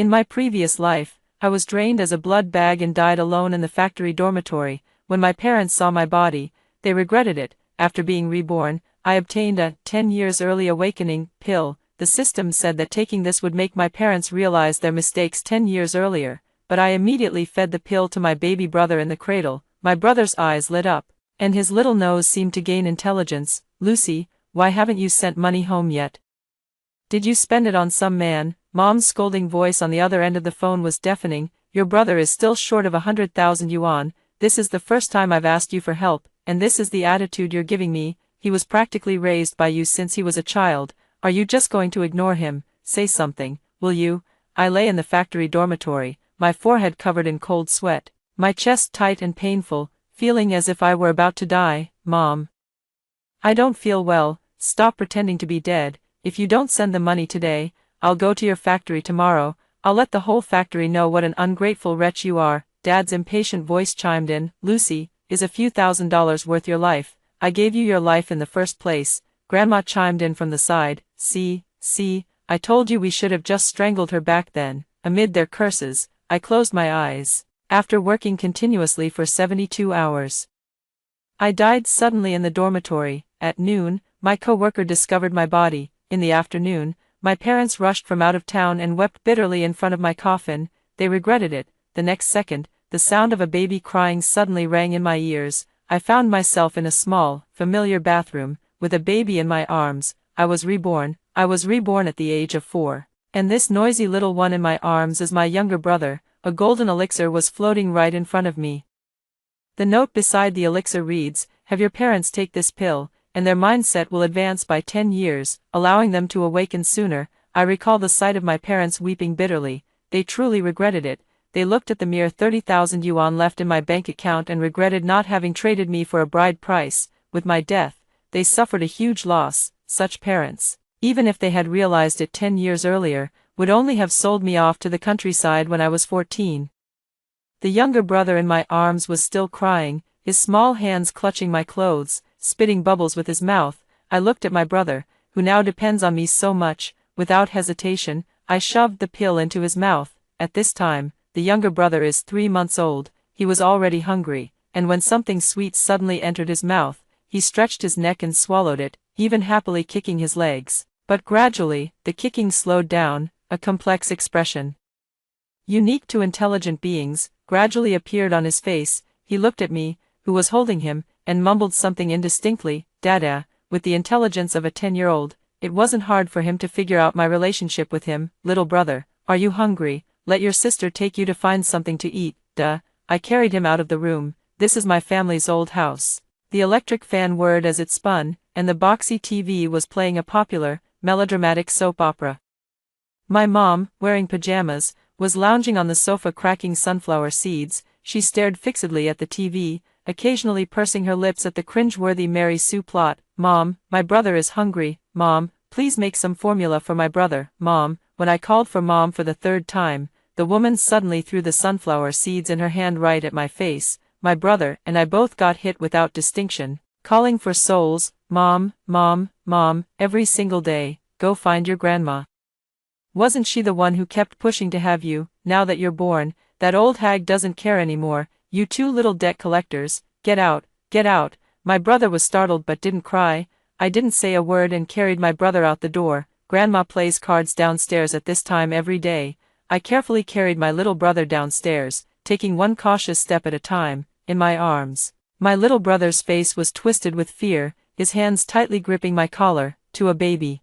In my previous life, I was drained as a blood bag and died alone in the factory dormitory. When my parents saw my body, they regretted it. After being reborn, I obtained a 10 years early awakening pill. The system said that taking this would make my parents realize their mistakes 10 years earlier, but I immediately fed the pill to my baby brother in the cradle. My brother's eyes lit up, and his little nose seemed to gain intelligence. "Lucy, why haven't you sent money home yet? Did you spend it on some man?" Mom's scolding voice on the other end of the phone was deafening. "Your brother is still short of 100,000 yuan. This is the first time I've asked you for help, and this is the attitude you're giving me. He was practically raised by you since he was a child. Are you just going to ignore him? Say something, will you?" I lay in the factory dormitory, my forehead covered in cold sweat, my chest tight and painful, feeling as if I were about to die. "Mom, I don't feel well. Stop pretending to be dead. If you don't send the money today, I'll go to your factory tomorrow. I'll let the whole factory know what an ungrateful wretch you are." Dad's impatient voice chimed in. "Lucy, is a few $1,000s worth your life? I gave you your life in the first place." Grandma chimed in from the side. See, I told you we should have just strangled her back then." Amid their curses, I closed my eyes. After working continuously for 72 hours, I died suddenly in the dormitory. At noon, my co-worker discovered my body. In the afternoon, my parents rushed from out of town and wept bitterly in front of my coffin. They regretted it. The next second, the sound of a baby crying suddenly rang in my ears. I found myself in a small, familiar bathroom, with a baby in my arms. I was reborn at the age of 4. And this noisy little one in my arms is my younger brother. A golden elixir was floating right in front of me. The note beside the elixir reads, "Have your parents take this pill, and their mindset will advance by 10 years, allowing them to awaken sooner." I recall the sight of my parents weeping bitterly. They truly regretted it. They looked at the mere 30,000 yuan left in my bank account and regretted not having traded me for a bride price. With my death, they suffered a huge loss. Such parents, even if they had realized it 10 years earlier, would only have sold me off to the countryside when I was 14. The younger brother in my arms was still crying, his small hands clutching my clothes, spitting bubbles with his mouth. I looked at my brother, who now depends on me so much. Without hesitation, I shoved the pill into his mouth. At this time, the younger brother is 3 months old. He was already hungry, and when something sweet suddenly entered his mouth, he stretched his neck and swallowed it, even happily kicking his legs. But gradually, the kicking slowed down. A complex expression, unique to intelligent beings, gradually appeared on his face. He looked at me, who was holding him, and mumbled something indistinctly. "Dada," with the intelligence of a 10-year-old. It wasn't hard for him to figure out my relationship with him. "Little brother, are you hungry? Let your sister take you to find something to eat." Duh. I carried him out of the room. This is my family's old house. The electric fan whirred as it spun, and the boxy TV was playing a popular, melodramatic soap opera. My mom, wearing pajamas, was lounging on the sofa cracking sunflower seeds. She stared fixedly at the TV, occasionally pursing her lips at the cringe-worthy Mary Sue plot. "Mom, my brother is hungry. Mom, please make some formula for my brother." "Mom." When I called for Mom for the 3rd time, the woman suddenly threw the sunflower seeds in her hand right at my face. My brother and I both got hit without distinction, calling for souls. "Mom, Mom, Mom," every single day. "Go find your grandma. Wasn't she the one who kept pushing to have you? Now that you're born, that old hag doesn't care anymore. You two little debt collectors, get out, get out." My brother was startled but didn't cry. I didn't say a word and carried my brother out the door. Grandma plays cards downstairs at this time every day. I carefully carried my little brother downstairs, taking one cautious step at a time. In my arms, my little brother's face was twisted with fear, his hands tightly gripping my collar. To a baby,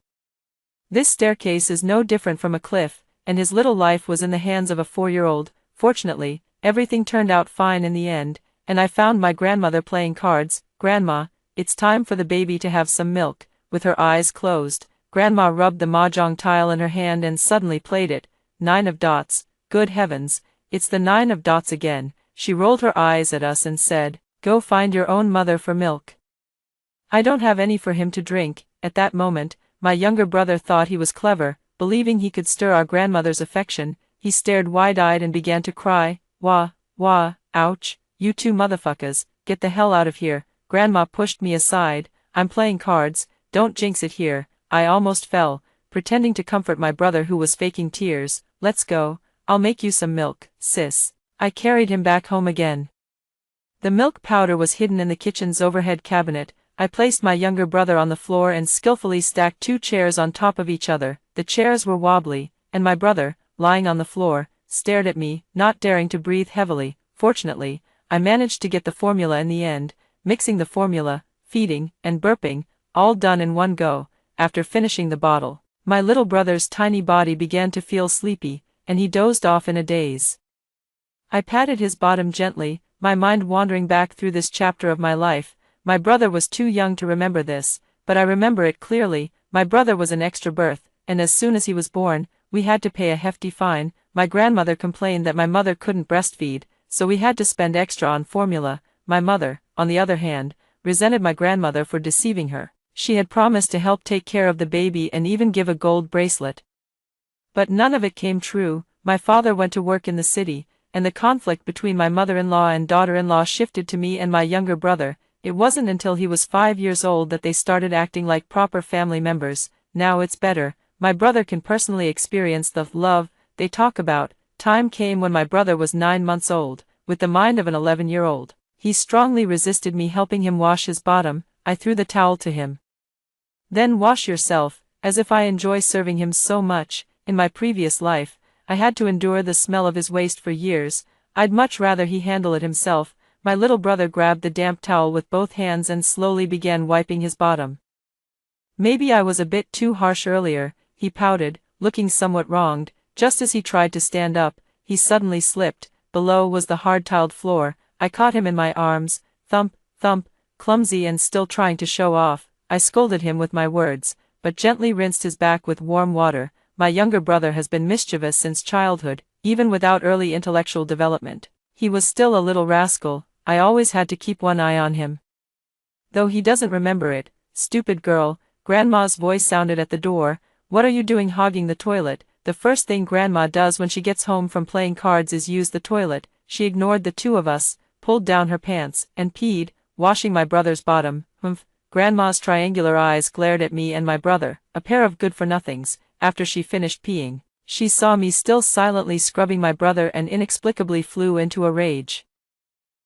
this staircase is no different from a cliff, and his little life was in the hands of a 4-year-old. Fortunately, everything turned out fine in the end, and I found my grandmother playing cards. "Grandma, it's time for the baby to have some milk." With her eyes closed, Grandma rubbed the mahjong tile in her hand and suddenly played it. 9 of dots. Good heavens, it's the 9 of dots again. She rolled her eyes at us and said, "Go find your own mother for milk. I don't have any for him to drink." At that moment, my younger brother thought he was clever. Believing he could stir our grandmother's affection, he stared wide-eyed and began to cry. "Wah, wah, ouch, you two motherfuckers, get the hell out of here." Grandma pushed me aside. "I'm playing cards, don't jinx it here." I almost fell, pretending to comfort my brother who was faking tears. "Let's go." I'll make you some milk, sis. I carried him back home again. The milk powder was hidden in the kitchen's overhead cabinet. I placed my younger brother on the floor and skillfully stacked 2 chairs on top of each other. The chairs were wobbly, and my brother, lying on the floor, stared at me, not daring to breathe heavily. Fortunately, I managed to get the formula in the end, mixing the formula, feeding, and burping, all done in one go. After finishing the bottle, my little brother's tiny body began to feel sleepy, and he dozed off in a daze. I patted his bottom gently, my mind wandering back through this chapter of my life. My brother was too young to remember this, but I remember it clearly. My brother was an extra birth, and as soon as he was born, we had to pay a hefty fine. My grandmother complained that my mother couldn't breastfeed, so we had to spend extra on formula. My mother, on the other hand, resented my grandmother for deceiving her. She had promised to help take care of the baby and even give a gold bracelet. But none of it came true. My father went to work in the city, and the conflict between my mother-in-law and daughter-in-law shifted to me and my younger brother. It wasn't until he was 5 years old that they started acting like proper family members. Now it's better. My brother can personally experience the love they talk about. Time came when my brother was 9 months old, with the mind of an 11-year-old. He strongly resisted me helping him wash his bottom. I threw the towel to him. Then wash yourself, as if I enjoy serving him so much. In my previous life, I had to endure the smell of his waste for years. I'd much rather he handle it himself. My little brother grabbed the damp towel with both hands and slowly began wiping his bottom. Maybe I was a bit too harsh earlier, he pouted, looking somewhat wronged. Just as he tried to stand up, he suddenly slipped. Below was the hard-tiled floor. I caught him in my arms, thump, thump, clumsy and still trying to show off. I scolded him with my words, but gently rinsed his back with warm water. My younger brother has been mischievous since childhood, even without early intellectual development. He was still a little rascal. I always had to keep one eye on him. Though he doesn't remember it. Stupid girl. Grandma's voice sounded at the door. What are you doing hogging the toilet? The first thing Grandma does when she gets home from playing cards is use the toilet. She ignored the two of us, pulled down her pants, and peed, washing my brother's bottom. Humph. Grandma's triangular eyes glared at me and my brother, a pair of good-for-nothings. After she finished peeing, she saw me still silently scrubbing my brother and inexplicably flew into a rage.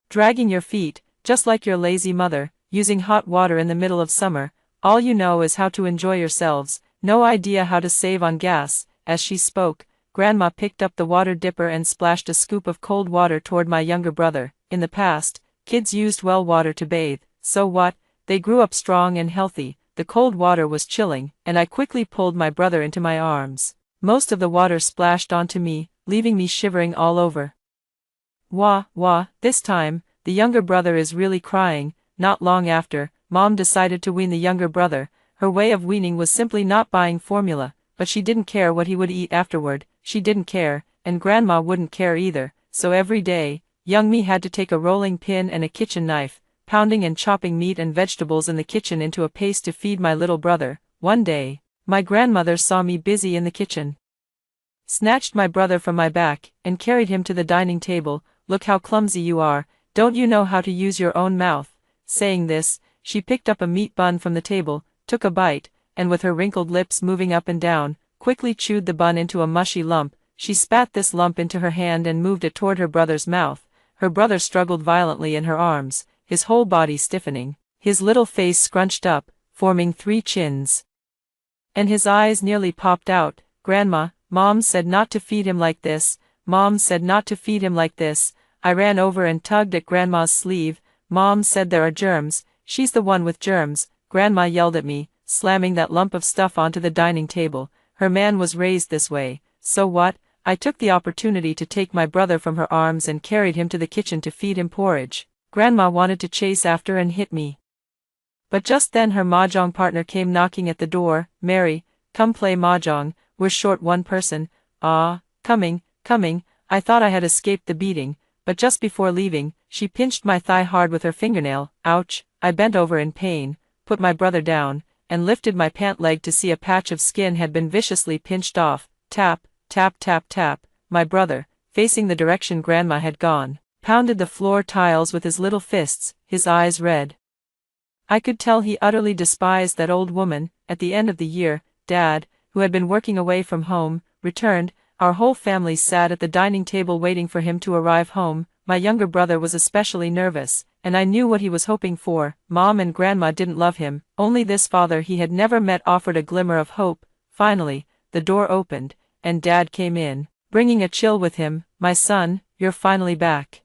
Dragging your feet, just like your lazy mother, using hot water in the middle of summer. All you know is how to enjoy yourselves, no idea how to save on gas. As she spoke, Grandma picked up the water dipper and splashed a scoop of cold water toward my younger brother. In the past, kids used well water to bathe. So what? They grew up strong and healthy. The cold water was chilling, and I quickly pulled my brother into my arms. Most of the water splashed onto me, leaving me shivering all over. Wah, wah, this time, the younger brother is really crying. Not long after, Mom decided to wean the younger brother. Her way of weaning was simply not buying formula, but she didn't care what he would eat afterward. She didn't care, and Grandma wouldn't care either. So every day, young me had to take a rolling pin and a kitchen knife, pounding and chopping meat and vegetables in the kitchen into a paste to feed my little brother. One day, my grandmother saw me busy in the kitchen, snatched my brother from my back, and carried him to the dining table. Look how clumsy you are, don't you know how to use your own mouth? Saying this, she picked up a meat bun from the table, took a bite, and with her wrinkled lips moving up and down, quickly chewed the bun into a mushy lump. She spat this lump into her hand and moved it toward her brother's mouth. Her brother struggled violently in her arms, his whole body stiffening, his little face scrunched up, forming 3 chins. And his eyes nearly popped out. Grandma, Mom said not to feed him like this. Mom said not to feed him like this. I ran over and tugged at Grandma's sleeve. Mom said there are germs. She's the one with germs. Grandma yelled at me, slamming that lump of stuff onto the dining table. Her man was raised this way. So what? I took the opportunity to take my brother from her arms and carried him to the kitchen to feed him porridge. Grandma wanted to chase after and hit me. But just then her mahjong partner came knocking at the door. Mary, come play mahjong, we're short one person. Ah, coming. I thought I had escaped the beating, but just before leaving, she pinched my thigh hard with her fingernail. Ouch! I bent over in pain, put my brother down, and lifted my pant leg to see a patch of skin had been viciously pinched off. Tap, tap, tap, tap. My brother, facing the direction Grandma had gone, pounded the floor tiles with his little fists, his eyes red. I could tell he utterly despised that old woman. At the end of the year, Dad, who had been working away from home, returned. Our whole family sat at the dining table waiting for him to arrive home. My younger brother was especially nervous, and I knew what he was hoping for. Mom and Grandma didn't love him, only this father he had never met offered a glimmer of hope. Finally, the door opened, and Dad came in, bringing a chill with him. "My son, you're finally back,"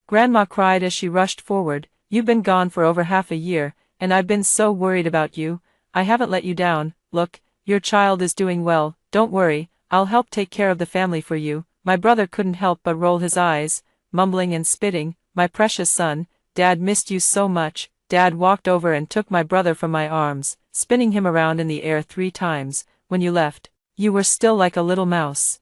Grandma cried as she rushed forward. "You've been gone for over half a year, and I've been so worried about you. I haven't let you down. Look, your child is doing well. Don't worry, I'll help take care of the family for you." My brother couldn't help but roll his eyes, mumbling and spitting. "My precious son, Dad missed you so much." Dad walked over and took my brother from my arms, spinning him around in the air 3 times. "When you left, you were still like a little mouse.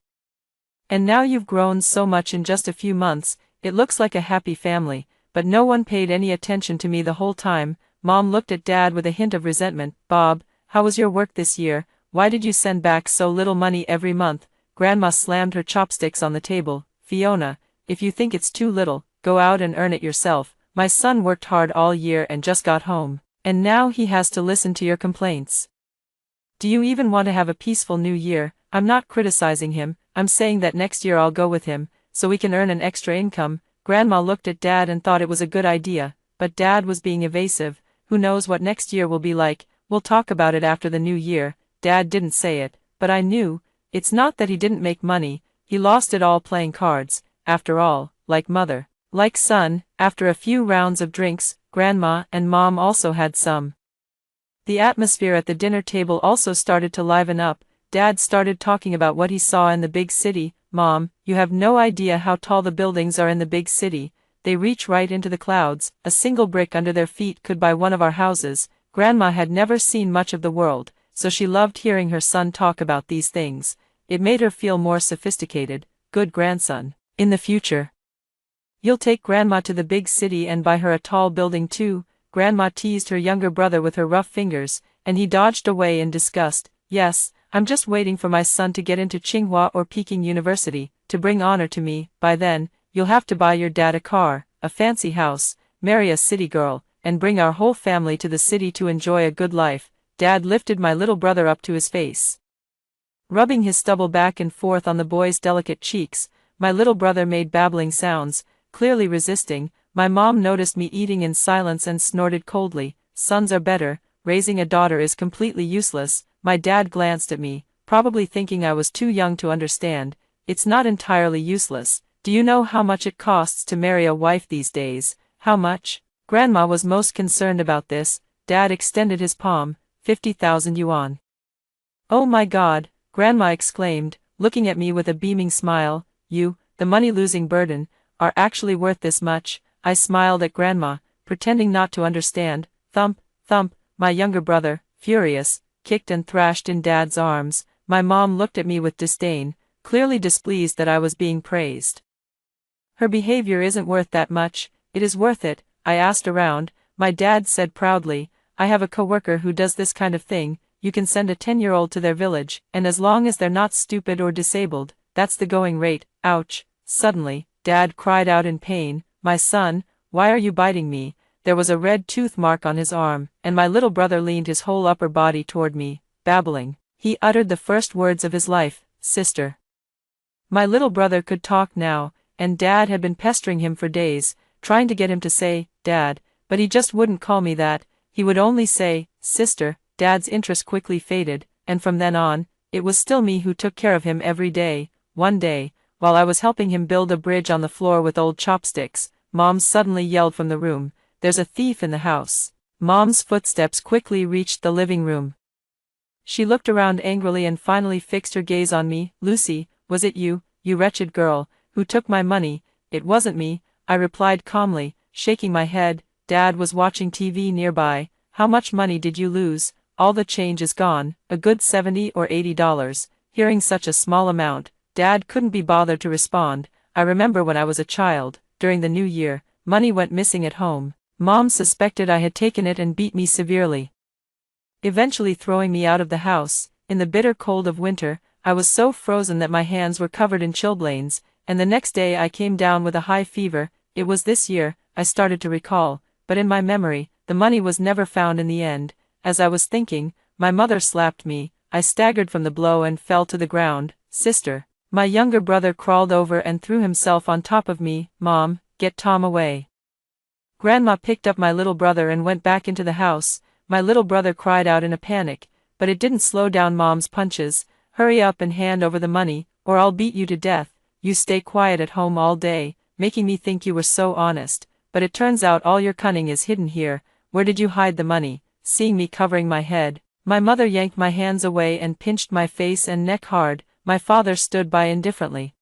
And now you've grown so much in just a few months. It looks like a happy family, but no one paid any attention to me the whole time." Mom looked at Dad with a hint of resentment. "Bob, how was your work this year? Why did you send back so little money every month?" Grandma slammed her chopsticks on the table. "Fiona, if you think it's too little, go out and earn it yourself. My son worked hard all year and just got home, and now he has to listen to your complaints. Do you even want to have a peaceful new year?" "I'm not criticizing him, I'm saying that next year I'll go with him, so we can earn an extra income." Grandma looked at Dad and thought it was a good idea, but Dad was being evasive. "Who knows what next year will be like? We'll talk about it after the new year." Dad didn't say it, but I knew. It's not that he didn't make money, he lost it all playing cards. After all, like mother, like son. After a few rounds of drinks, Grandma and Mom also had some. The atmosphere at the dinner table also started to liven up. Dad started talking about what he saw in the big city. "Mom, you have no idea how tall the buildings are in the big city. They reach right into the clouds. A single brick under their feet could buy one of our houses." Grandma had never seen much of the world, so she loved hearing her son talk about these things. It made her feel more sophisticated. "Good grandson. In the future, you'll take Grandma to the big city and buy her a tall building too." Grandma teased her younger brother with her rough fingers, and he dodged away in disgust. "Yes, I'm just waiting for my son to get into Tsinghua or Peking University, to bring honor to me. By then, you'll have to buy your dad a car, a fancy house, marry a city girl, and bring our whole family to the city to enjoy a good life." Dad lifted my little brother up to his face, rubbing his stubble back and forth on the boy's delicate cheeks. My little brother made babbling sounds, clearly resisting. My mom noticed me eating in silence and snorted coldly. "Sons are better, raising a daughter is completely useless." My dad glanced at me, probably thinking I was too young to understand. "It's not entirely useless. Do you know how much it costs to marry a wife these days?" "How much?" Grandma was most concerned about this. Dad extended his palm. 50,000 yuan. "Oh my God," Grandma exclaimed, looking at me with a beaming smile. "You, the money-losing burden, are actually worth this much?" I smiled at Grandma, pretending not to understand. Thump, thump. My younger brother, furious, kicked and thrashed in Dad's arms. My mom looked at me with disdain, clearly displeased that I was being praised. "Her behavior isn't worth that much." "It is worth it." I asked around. My dad said proudly, "I have a coworker who does this kind of thing. You can send a 10-year-old to their village, and as long as they're not stupid or disabled, that's the going rate." Ouch. Suddenly, Dad cried out in pain. "My son, why are you biting me?" There was a red tooth mark on his arm, and my little brother leaned his whole upper body toward me, babbling. He uttered the first words of his life, "Sister." My little brother could talk now, and Dad had been pestering him for days, trying to get him to say, "Dad," but he just wouldn't call me that. He would only say, "Sister." Dad's interest quickly faded, and from then on, it was still me who took care of him every day. One day, while I was helping him build a bridge on the floor with old chopsticks, Mom suddenly yelled from the room, "There's a thief in the house." Mom's footsteps quickly reached the living room. She looked around angrily and finally fixed her gaze on me. "Lucy, was it you, you wretched girl, who took my money?" "It wasn't me," I replied calmly, shaking my head. Dad was watching TV nearby. "How much money did you lose?" "All the change is gone, a good $70 or $80. Hearing such a small amount, Dad couldn't be bothered to respond. I remember when I was a child, during the new year, money went missing at home. Mom suspected I had taken it and beat me severely, eventually throwing me out of the house. In the bitter cold of winter, I was so frozen that my hands were covered in chilblains, and the next day I came down with a high fever. It was this year, I started to recall, but in my memory, the money was never found in the end. As I was thinking, my mother slapped me. I staggered from the blow and fell to the ground. "Sister." My younger brother crawled over and threw himself on top of me. Mom, get Tom away. Grandma picked up my little brother and went back into the house. My little brother cried out in a panic, but it didn't slow down Mom's punches. Hurry up and hand over the money, or I'll beat you to death. You stay quiet at home all day, making me think you were so honest, but it turns out all your cunning is hidden here. Where did you hide the money? Seeing me covering my head, my mother yanked my hands away and pinched my face and neck hard. My father stood by indifferently,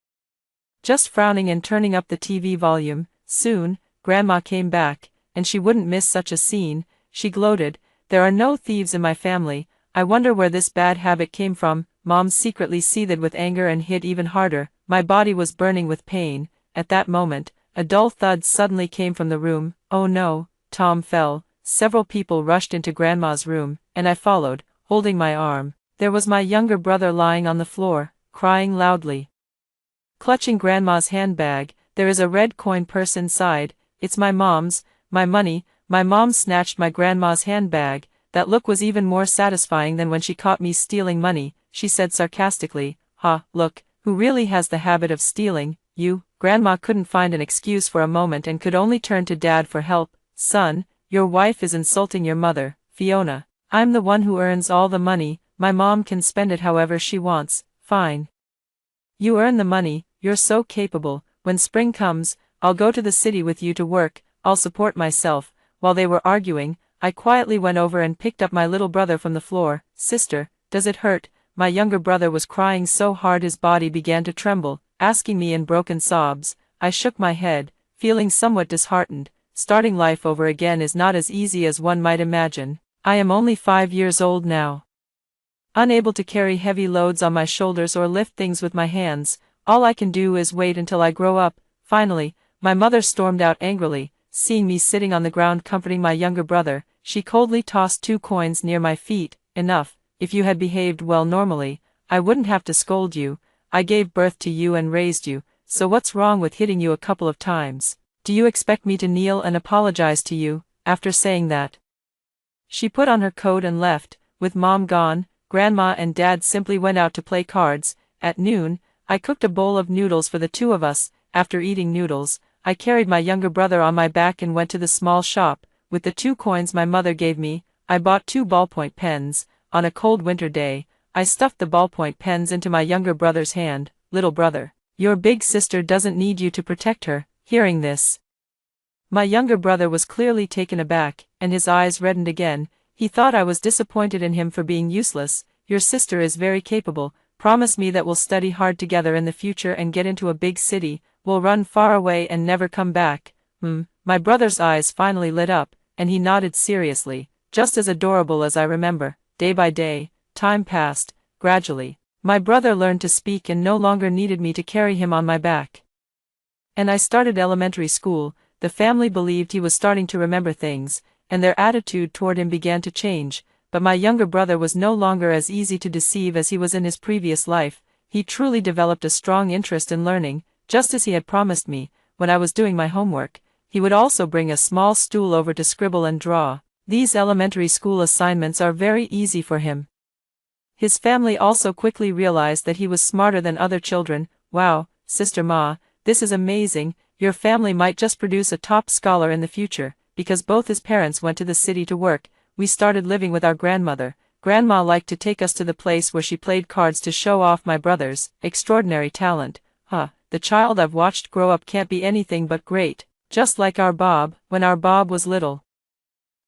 just frowning and turning up the TV volume. Soon, Grandma came back, and she wouldn't miss such a scene. She gloated, "There are no thieves in my family. I wonder where this bad habit came from." Mom secretly seethed with anger and hit even harder. My body was burning with pain. At that moment, a dull thud suddenly came from the room. Oh no, Tom fell. Several people rushed into Grandma's room, and I followed, holding my arm. There was my younger brother lying on the floor, crying loudly. Clutching Grandma's handbag, there is a red coin purse inside. It's my mom's, my money. My mom snatched my grandma's handbag. That look was even more satisfying than when she caught me stealing money. She said sarcastically, "Ha, look, who really has the habit of stealing? You." Grandma couldn't find an excuse for a moment and could only turn to Dad for help. "Son, your wife is insulting your mother, Fiona. I'm the one who earns all the money. My mom can spend it however she wants." "Fine. You earn the money, you're so capable. When spring comes, I'll go to the city with you to work. I'll support myself." While they were arguing, I quietly went over and picked up my little brother from the floor. "Sister, does it hurt?" My younger brother was crying so hard his body began to tremble, asking me in broken sobs. I shook my head, feeling somewhat disheartened. Starting life over again is not as easy as one might imagine. I am only 5 years old now, unable to carry heavy loads on my shoulders or lift things with my hands. All I can do is wait until I grow up. Finally, my mother stormed out angrily. Seeing me sitting on the ground comforting my younger brother, she coldly tossed 2 coins near my feet. "Enough. If you had behaved well normally, I wouldn't have to scold you. I gave birth to you and raised you, so what's wrong with hitting you a couple of times? Do you expect me to kneel and apologize to you?" After saying that, she put on her coat and left. With Mom gone, Grandma and Dad simply went out to play cards. At noon, I cooked a bowl of noodles for the 2 of us. After eating noodles, I carried my younger brother on my back and went to the small shop. With the 2 coins my mother gave me, I bought 2 ballpoint pens. On a cold winter day, I stuffed the ballpoint pens into my younger brother's hand. "Little brother, your big sister doesn't need you to protect her." Hearing this, my younger brother was clearly taken aback, and his eyes reddened again. He thought I was disappointed in him for being useless. "Your sister is very capable. Promise me that we'll study hard together in the future and get into a big city. We'll run far away and never come back." My brother's eyes finally lit up, and he nodded seriously. Just as adorable as I remember. Day by day, time passed. Gradually, my brother learned to speak and no longer needed me to carry him on my back. And I started elementary school. The family believed he was starting to remember things, and their attitude toward him began to change. But my younger brother was no longer as easy to deceive as he was in his previous life. He truly developed a strong interest in learning, just as he had promised me. When I was doing my homework, he would also bring a small stool over to scribble and draw. These elementary school assignments are very easy for him. His family also quickly realized that he was smarter than other children. "Wow, Sister Ma, this is amazing. Your family might just produce a top scholar in the future." Because both his parents went to the city to work, we started living with our grandmother. Grandma liked to take us to the place where she played cards to show off my brother's extraordinary talent. The child I've watched grow up can't be anything but great. Just like our Bob. When our Bob was little,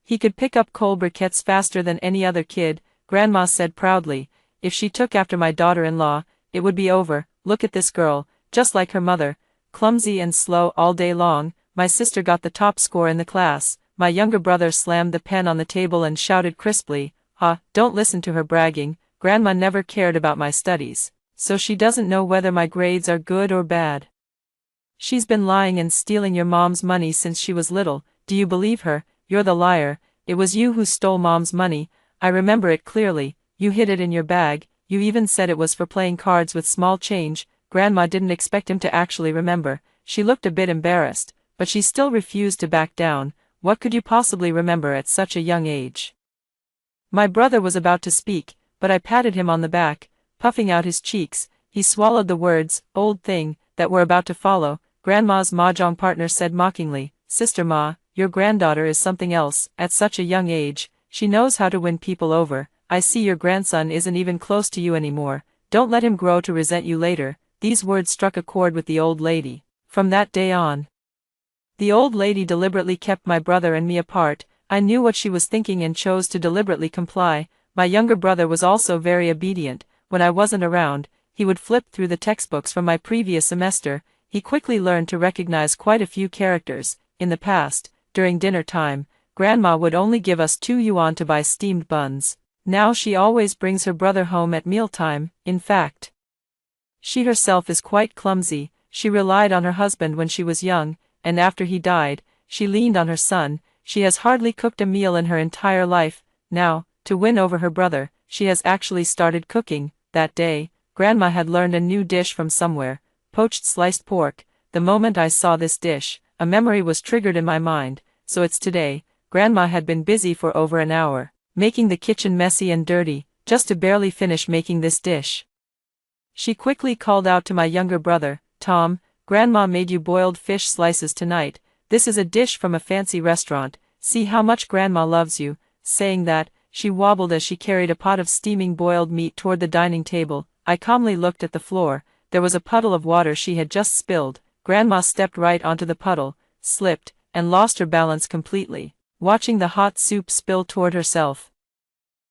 he could pick up cold briquettes faster than any other kid. Grandma said proudly, "If she took after my daughter-in-law, it would be over. Look at this girl, just like her mother, clumsy and slow all day long." My sister got the top score in the class. My younger brother slammed the pen on the table and shouted crisply, "Don't listen to her bragging. Grandma never cared about my studies, so she doesn't know whether my grades are good or bad. She's been lying and stealing your mom's money since she was little. Do you believe her? You're the liar. It was you who stole mom's money. I remember it clearly. You hid it in your bag. You even said it was for playing cards with small change." Grandma didn't expect him to actually remember. She looked a bit embarrassed, but she still refused to back down. "What could you possibly remember at such a young age?" My brother was about to speak, but I patted him on the back, puffing out his cheeks. He swallowed the words, "old thing," that were about to follow. Grandma's mahjong partner said mockingly, "Sister Ma, your granddaughter is something else. At such a young age, she knows how to win people over. I see your grandson isn't even close to you anymore. Don't let him grow to resent you later." These words struck a chord with the old lady. From that day on, the old lady deliberately kept my brother and me apart. I knew what she was thinking and chose to deliberately comply. My younger brother was also very obedient. When I wasn't around, he would flip through the textbooks from my previous semester. He quickly learned to recognize quite a few characters. In the past, during dinner time, Grandma would only give us 2 yuan to buy steamed buns. Now she always brings her brother home at mealtime. In fact, she herself is quite clumsy. She relied on her husband when she was young, and after he died, she leaned on her son. She has hardly cooked a meal in her entire life. Now, to win over her brother, she has actually started cooking. That day, Grandma had learned a new dish from somewhere, poached sliced pork. The moment I saw this dish, a memory was triggered in my mind. So it's today. Grandma had been busy for over an hour, making the kitchen messy and dirty, just to barely finish making this dish. She quickly called out to my younger brother, "Tom, Grandma made you boiled fish slices tonight. This is a dish from a fancy restaurant. See how much Grandma loves you." Saying that, she wobbled as she carried a pot of steaming boiled meat toward the dining table. I calmly looked at the floor. There was a puddle of water she had just spilled. Grandma stepped right onto the puddle, slipped, and lost her balance completely, watching the hot soup spill toward herself.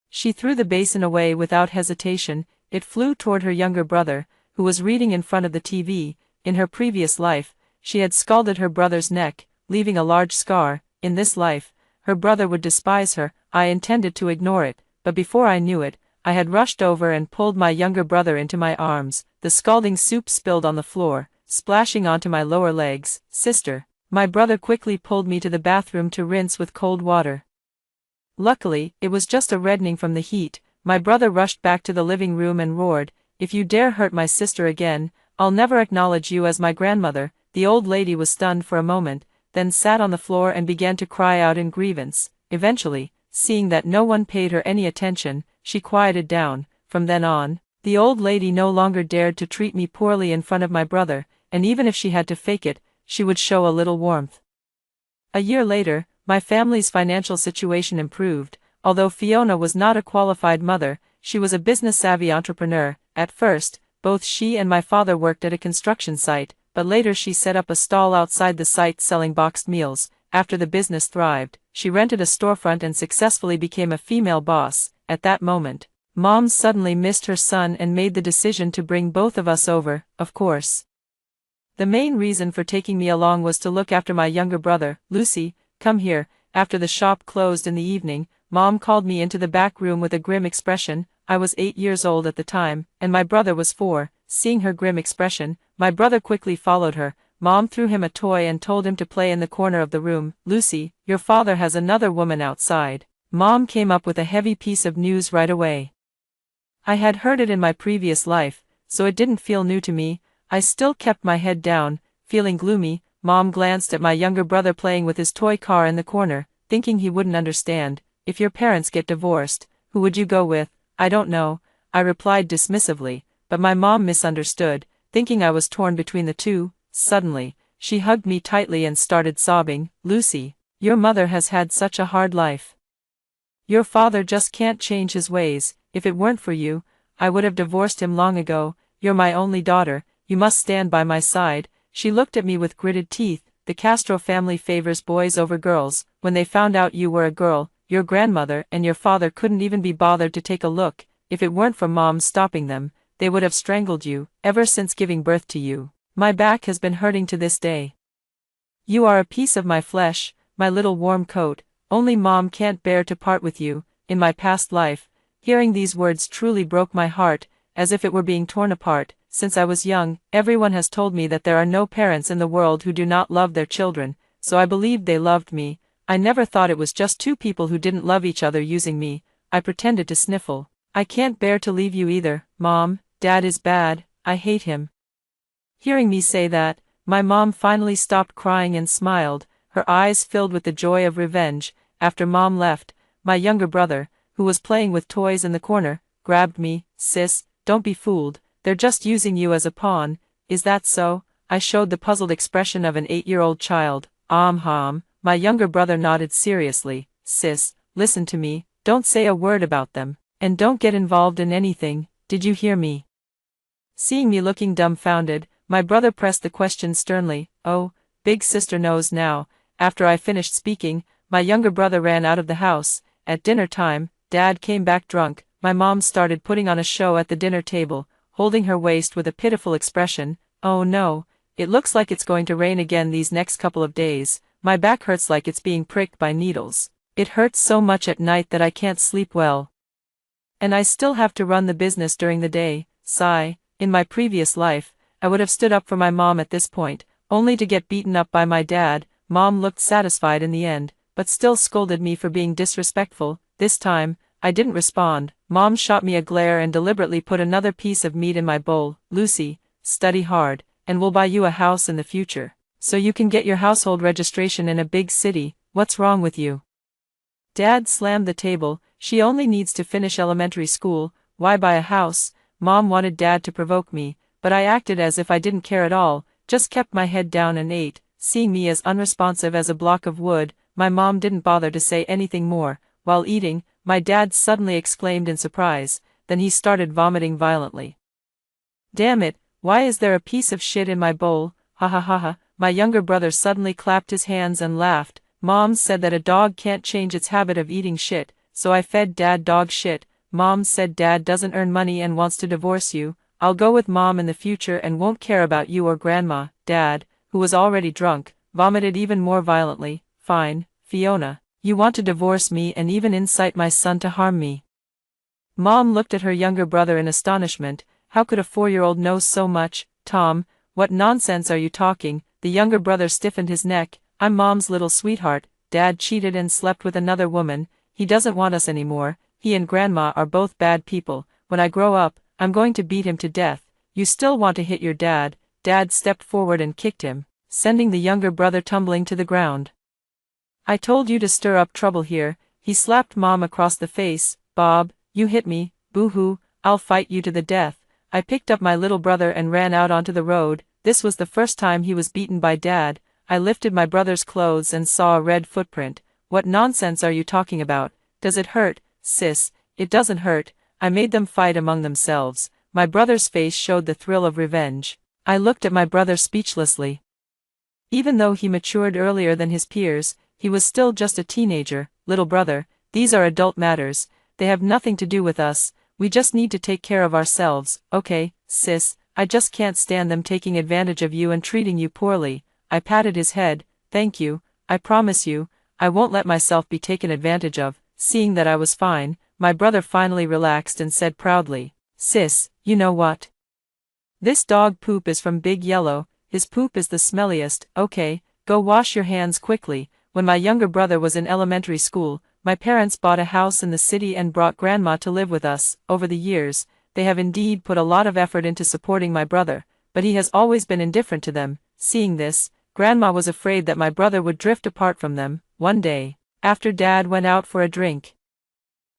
She threw the basin away without hesitation. It flew toward her younger brother, who was reading in front of the TV. In her previous life, she had scalded her brother's neck, leaving a large scar. In this life, her brother would despise her. I intended to ignore it, but before I knew it, I had rushed over and pulled my younger brother into my arms. The scalding soup spilled on the floor, splashing onto my lower legs. "Sister." My brother quickly pulled me to the bathroom to rinse with cold water. Luckily, it was just a reddening from the heat. My brother rushed back to the living room and roared, "If you dare hurt my sister again, I'll never acknowledge you as my grandmother." The old lady was stunned for a moment, then sat on the floor and began to cry out in grievance. Eventually, seeing that no one paid her any attention, she quieted down. From then on, the old lady no longer dared to treat me poorly in front of my brother, and even if she had to fake it, she would show a little warmth. A year later, my family's financial situation improved. Although Fiona was not a qualified mother, she was a business-savvy entrepreneur. At first, both she and my father worked at a construction site, but later she set up a stall outside the site selling boxed meals. After the business thrived, she rented a storefront and successfully became a female boss. At that moment, Mom suddenly missed her son and made the decision to bring both of us over. Of course, the main reason for taking me along was to look after my younger brother. "Lucy, come here." After the shop closed in the evening, Mom called me into the back room with a grim expression. I was 8 years old at the time, and my brother was 4. Seeing her grim expression, my brother quickly followed her. Mom threw him a toy and told him to play in the corner of the room. "Lucy, your father has another woman outside." Mom came up with a heavy piece of news right away. I had heard it in my previous life, so it didn't feel new to me. I still kept my head down, feeling gloomy. Mom glanced at my younger brother playing with his toy car in the corner, thinking he wouldn't understand. "If your parents get divorced, who would you go with?" "I don't know," I replied dismissively, but my mom misunderstood, thinking I was torn between the two. Suddenly, she hugged me tightly and started sobbing. "Lucy, your mother has had such a hard life. Your father just can't change his ways. If it weren't for you, I would have divorced him long ago. You're my only daughter. You must stand by my side." She looked at me with gritted teeth. "The Castro family favors boys over girls. When they found out you were a girl, your grandmother and your father couldn't even be bothered to take a look. If it weren't for Mom stopping them, they would have strangled you. Ever since giving birth to you, my back has been hurting to this day. You are a piece of my flesh, my little warm coat. Only Mom can't bear to part with you." In my past life, hearing these words truly broke my heart, as if it were being torn apart. Since I was young, everyone has told me that there are no parents in the world who do not love their children, so I believed they loved me. I never thought it was just two people who didn't love each other using me. I pretended to sniffle. "I can't bear to leave you either, Mom. Dad is bad. I hate him." Hearing me say that, my mom finally stopped crying and smiled, her eyes filled with the joy of revenge. After Mom left, my younger brother, who was playing with toys in the corner, grabbed me. "Sis, don't be fooled. they're just using you as a pawn, is that so? I showed the puzzled expression of an 8-year-old child. My younger brother nodded seriously. Sis, listen to me, don't say a word about them, and don't get involved in anything, did you hear me? Seeing me looking dumbfounded, my brother pressed the question sternly. Oh, big sister knows now. After I finished speaking, my younger brother ran out of the house. At dinner time, Dad came back drunk. My mom started putting on a show at the dinner table, holding her waist with a pitiful expression. Oh no, it looks like it's going to rain again these next couple of days. My back hurts like it's being pricked by needles. It hurts so much at night that I can't sleep well. And I still have to run the business during the day. Sigh. In my previous life, I would have stood up for my mom at this point, only to get beaten up by my dad. Mom looked satisfied in the end, but still scolded me for being disrespectful. This time, I didn't respond. Mom shot me a glare and deliberately put another piece of meat in my bowl. Lucy, study hard, and we'll buy you a house in the future, so you can get your household registration in a big city. What's wrong with you? Dad slammed the table. She only needs to finish elementary school. Why buy a house? Mom wanted Dad to provoke me, but I acted as if I didn't care at all, just kept my head down and ate. Seeing me as unresponsive as a block of wood, my mom didn't bother to say anything more. While eating, my dad suddenly exclaimed in surprise, then he started vomiting violently. Damn it, why is there a piece of shit in my bowl? Ha ha ha ha. My younger brother suddenly clapped his hands and laughed. Mom said that a dog can't change its habit of eating shit, so I fed Dad dog shit. Mom said Dad doesn't earn money and wants to divorce you. I'll go with Mom in the future and won't care about you or Grandma. Dad, who was already drunk, vomited even more violently. Fine, Fiona, you want to divorce me and even incite my son to harm me. Mom looked at her younger brother in astonishment. How could a 4-year-old know so much? Tom, what nonsense are you talking? The younger brother stiffened his neck. I'm Mom's little sweetheart. Dad cheated and slept with another woman. He doesn't want us anymore. He and Grandma are both bad people. When I grow up, I'm going to beat him to death. You still want to hit your dad? Dad stepped forward and kicked him, sending the younger brother tumbling to the ground. I told you to stir up trouble here. He slapped Mom across the face. Bob, you hit me. Boo-hoo, I'll fight you to the death. I picked up my little brother and ran out onto the road. This was the first time he was beaten by Dad. I lifted my brother's clothes and saw a red footprint. What nonsense are you talking about? Does it hurt? Sis, it doesn't hurt. I made them fight among themselves. My brother's face showed the thrill of revenge. I looked at my brother speechlessly. Even though he matured earlier than his peers, he was still just a teenager. Little brother, these are adult matters. They have nothing to do with us. We just need to take care of ourselves. Okay, sis, I just can't stand them taking advantage of you and treating you poorly. I patted his head. Thank you. I promise you, I won't let myself be taken advantage of. Seeing that I was fine, my brother finally relaxed and said proudly, Sis, you know what? This dog poop is from Big Yellow. His poop is the smelliest. Okay, go wash your hands quickly. When my younger brother was in elementary school, my parents bought a house in the city and brought Grandma to live with us. Over the years, they have indeed put a lot of effort into supporting my brother, but he has always been indifferent to them. Seeing this, Grandma was afraid that my brother would drift apart from them. One day, after Dad went out for a drink,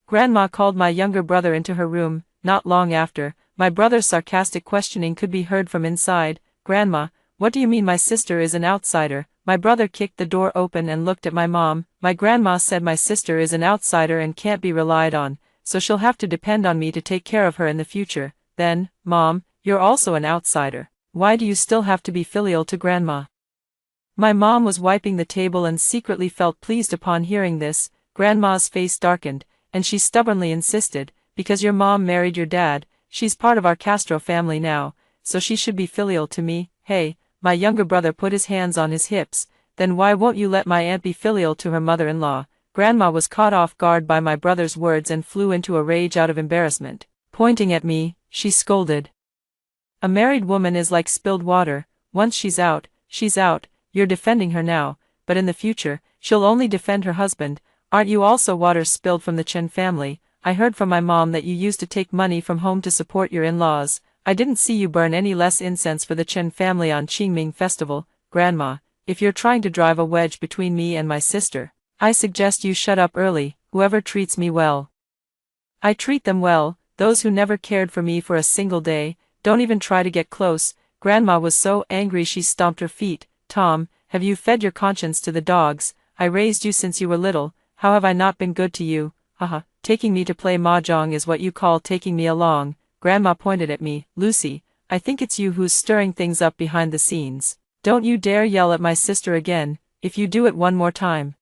Grandma called my younger brother into her room. Not long after, my brother's sarcastic questioning could be heard from inside. Grandma, what do you mean my sister is an outsider? My brother kicked the door open and looked at my mom. My grandma said my sister is an outsider and can't be relied on, so she'll have to depend on me to take care of her in the future. Then, Mom, you're also an outsider. Why do you still have to be filial to Grandma? My mom was wiping the table and secretly felt pleased upon hearing this. Grandma's face darkened, and she stubbornly insisted, because your mom married your dad, she's part of our Castro family now, so she should be filial to me. Hey, my younger brother put his hands on his hips. Then why won't you let my aunt be filial to her mother-in-law? Grandma was caught off guard by my brother's words and flew into a rage out of embarrassment. Pointing at me, she scolded. A married woman is like spilled water. Once she's out, she's out. You're defending her now, but in the future, she'll only defend her husband. Aren't you also water spilled from the Chen family? I heard from my mom that you used to take money from home to support your in-laws. I didn't see you burn any less incense for the Chen family on Qingming festival. Grandma, if you're trying to drive a wedge between me and my sister, I suggest you shut up early. Whoever treats me well, I treat them well. Those who never cared for me for a single day, don't even try to get close. Grandma was so angry she stomped her feet. Tom, have you fed your conscience to the dogs? I raised you since you were little, how have I not been good to you? Haha, taking me to play mahjong is what you call taking me along. Grandma pointed at me. Lucy, I think it's you who's stirring things up behind the scenes. Don't you dare yell at my sister again. If you do it one more time,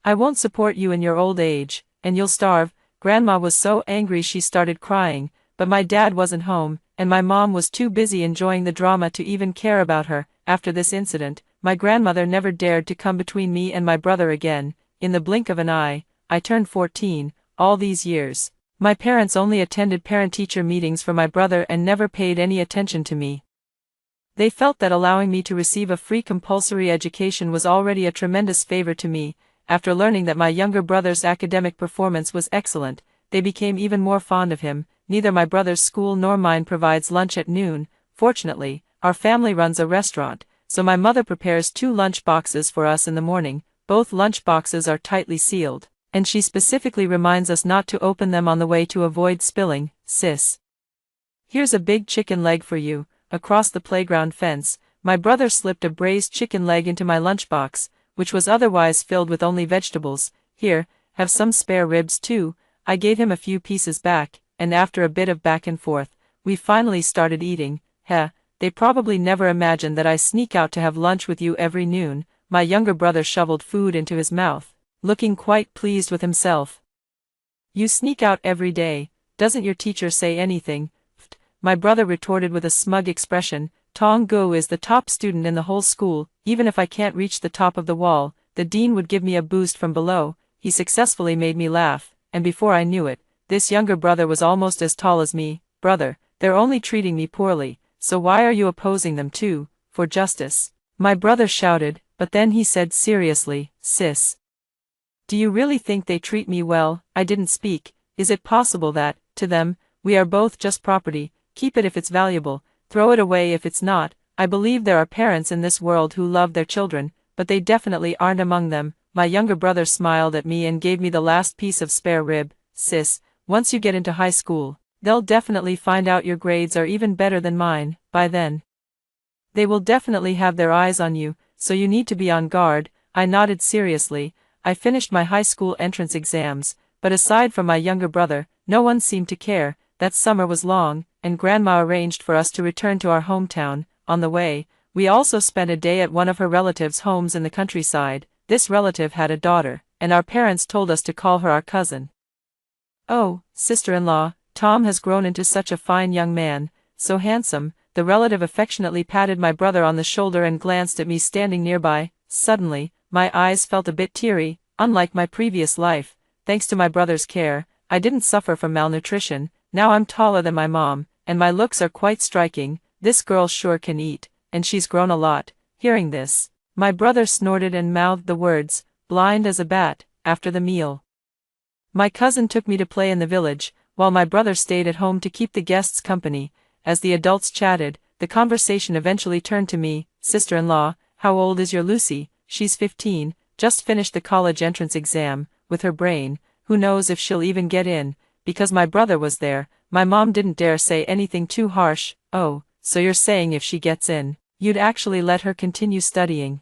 I won't support you in your old age, and you'll starve. Grandma was so angry she started crying, but my dad wasn't home, and my mom was too busy enjoying the drama to even care about her. After this incident, my grandmother never dared to come between me and my brother again. In the blink of an eye, I turned 14. All these years, my parents only attended parent-teacher meetings for my brother and never paid any attention to me. They felt that allowing me to receive a free compulsory education was already a tremendous favor to me. After learning that my younger brother's academic performance was excellent, they became even more fond of him. Neither my brother's school nor mine provides lunch at noon. Fortunately, our family runs a restaurant, so my mother prepares 2 lunch boxes for us in the morning. Both lunch boxes are tightly sealed, and she specifically reminds us not to open them on the way to avoid spilling. Sis, here's a big chicken leg for you. Across the playground fence, my brother slipped a braised chicken leg into my lunchbox, which was otherwise filled with only vegetables. Here, have some spare ribs too. I gave him a few pieces back, and after a bit of back and forth, we finally started eating. Heh, they probably never imagined that I sneak out to have lunch with you every noon. My younger brother shoveled food into his mouth, looking quite pleased with himself. You sneak out every day, doesn't your teacher say anything? My brother retorted with a smug expression. Tong Go is the top student in the whole school. Even if I can't reach the top of the wall, the dean would give me a boost from below. He successfully made me laugh, and before I knew it, this younger brother was almost as tall as me. Brother, they're only treating me poorly, so why are you opposing them too? For justice, my brother shouted, but then he said seriously, Sis, do you really think they treat me well? I didn't speak. Is it possible that, to them, we are both just property? Keep it if it's valuable, throw it away if it's not. I believe there are parents in this world who love their children, but they definitely aren't among them. My younger brother smiled at me and gave me the last piece of spare rib. Sis, once you get into high school, they'll definitely find out your grades are even better than mine. By then, they will definitely have their eyes on you, so you need to be on guard. I nodded seriously. I finished my high school entrance exams, but aside from my younger brother, no one seemed to care. That summer was long, and Grandma arranged for us to return to our hometown. On the way, we also spent a day at one of her relatives' homes in the countryside. This relative had a daughter, and our parents told us to call her our cousin. Oh, sister-in-law, Tom has grown into such a fine young man, so handsome. The relative affectionately patted my brother on the shoulder and glanced at me standing nearby. Suddenly, my eyes felt a bit teary. Unlike my previous life, thanks to my brother's care, I didn't suffer from malnutrition. Now I'm taller than my mom, and my looks are quite striking. This girl sure can eat, and she's grown a lot. Hearing this, my brother snorted and mouthed the words, blind as a bat. After the meal, my cousin took me to play in the village, while my brother stayed at home to keep the guests company. As the adults chatted, the conversation eventually turned to me. Sister-in-law, how old is your Lucy? She's 15, just finished the college entrance exam. With her brain, who knows if she'll even get in? Because my brother was there, my mom didn't dare say anything too harsh. Oh, so you're saying if she gets in, you'd actually let her continue studying?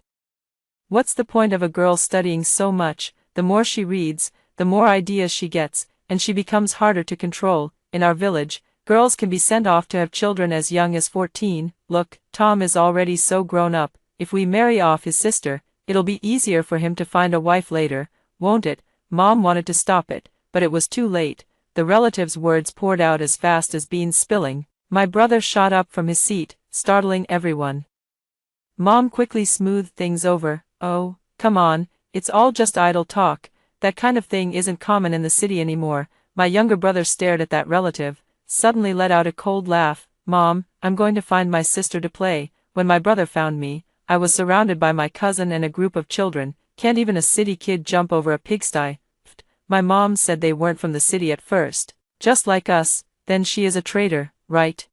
What's the point of a girl studying so much? The more she reads, the more ideas she gets, and she becomes harder to control. In our village, girls can be sent off to have children as young as 14. Look, Tom is already so grown up. If we marry off his sister, it'll be easier for him to find a wife later, won't it? Mom wanted to stop it, but it was too late. The relative's words poured out as fast as beans spilling. My brother shot up from his seat, startling everyone. Mom quickly smoothed things over. Oh, come on, it's all just idle talk. That kind of thing isn't common in the city anymore. My younger brother stared at that relative, suddenly let out a cold laugh. Mom, I'm going to find my sister to play. When my brother found me, I was surrounded by my cousin and a group of children. Can't even a city kid jump over a pigsty? My mom said they weren't from the city at first. Just like us. Then she is a traitor, right?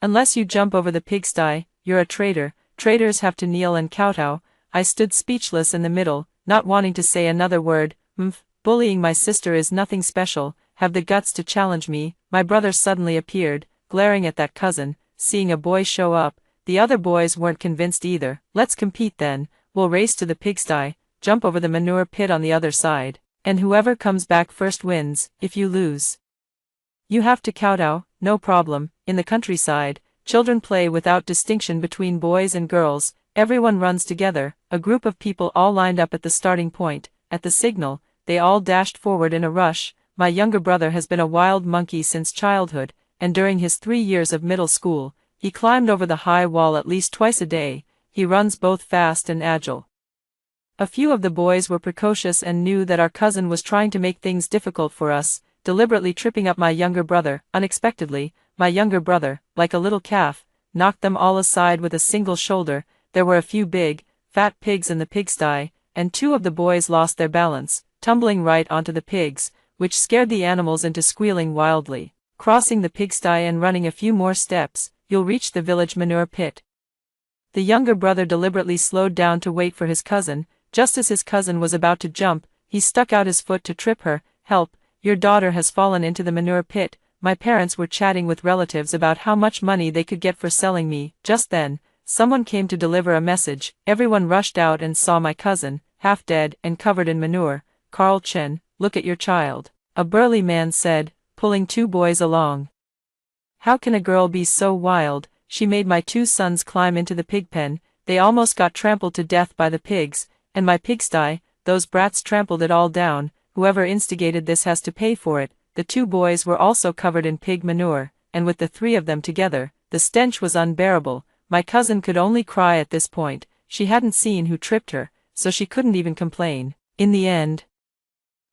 Unless you jump over the pigsty, you're a traitor. Traitors have to kneel and kowtow. I stood speechless in the middle, not wanting to say another word. Bullying my sister is nothing special. Have the guts to challenge me. My brother suddenly appeared, glaring at that cousin, seeing a boy show up. The other boys weren't convinced either. Let's compete then, we'll race to the pigsty, jump over the manure pit on the other side, and whoever comes back first wins. If you lose, you have to kowtow. No problem. In the countryside, children play without distinction between boys and girls, everyone runs together, a group of people all lined up at the starting point. At the signal, they all dashed forward in a rush. My younger brother has been a wild monkey since childhood, and during his 3 years of middle school, he climbed over the high wall at least twice a day. He runs both fast and agile. A few of the boys were precocious and knew that our cousin was trying to make things difficult for us, deliberately tripping up my younger brother. Unexpectedly, my younger brother, like a little calf, knocked them all aside with a single shoulder. There were a few big, fat pigs in the pigsty, and 2 of the boys lost their balance, tumbling right onto the pigs, which scared the animals into squealing wildly. Crossing the pigsty and running a few more steps, you'll reach the village manure pit. The younger brother deliberately slowed down to wait for his cousin. Just as his cousin was about to jump, he stuck out his foot to trip her. Help, your daughter has fallen into the manure pit. My parents were chatting with relatives about how much money they could get for selling me. Just then, someone came to deliver a message. Everyone rushed out and saw my cousin, half dead and covered in manure. Carl Chen, look at your child, a burly man said, pulling 2 boys along. How can a girl be so wild? She made my 2 sons climb into the pig pen. They almost got trampled to death by the pigs, and my pigsty, those brats trampled it all down. Whoever instigated this has to pay for it. The 2 boys were also covered in pig manure, and with the 3 of them together, the stench was unbearable. My cousin could only cry at this point. She hadn't seen who tripped her, so she couldn't even complain. In the end,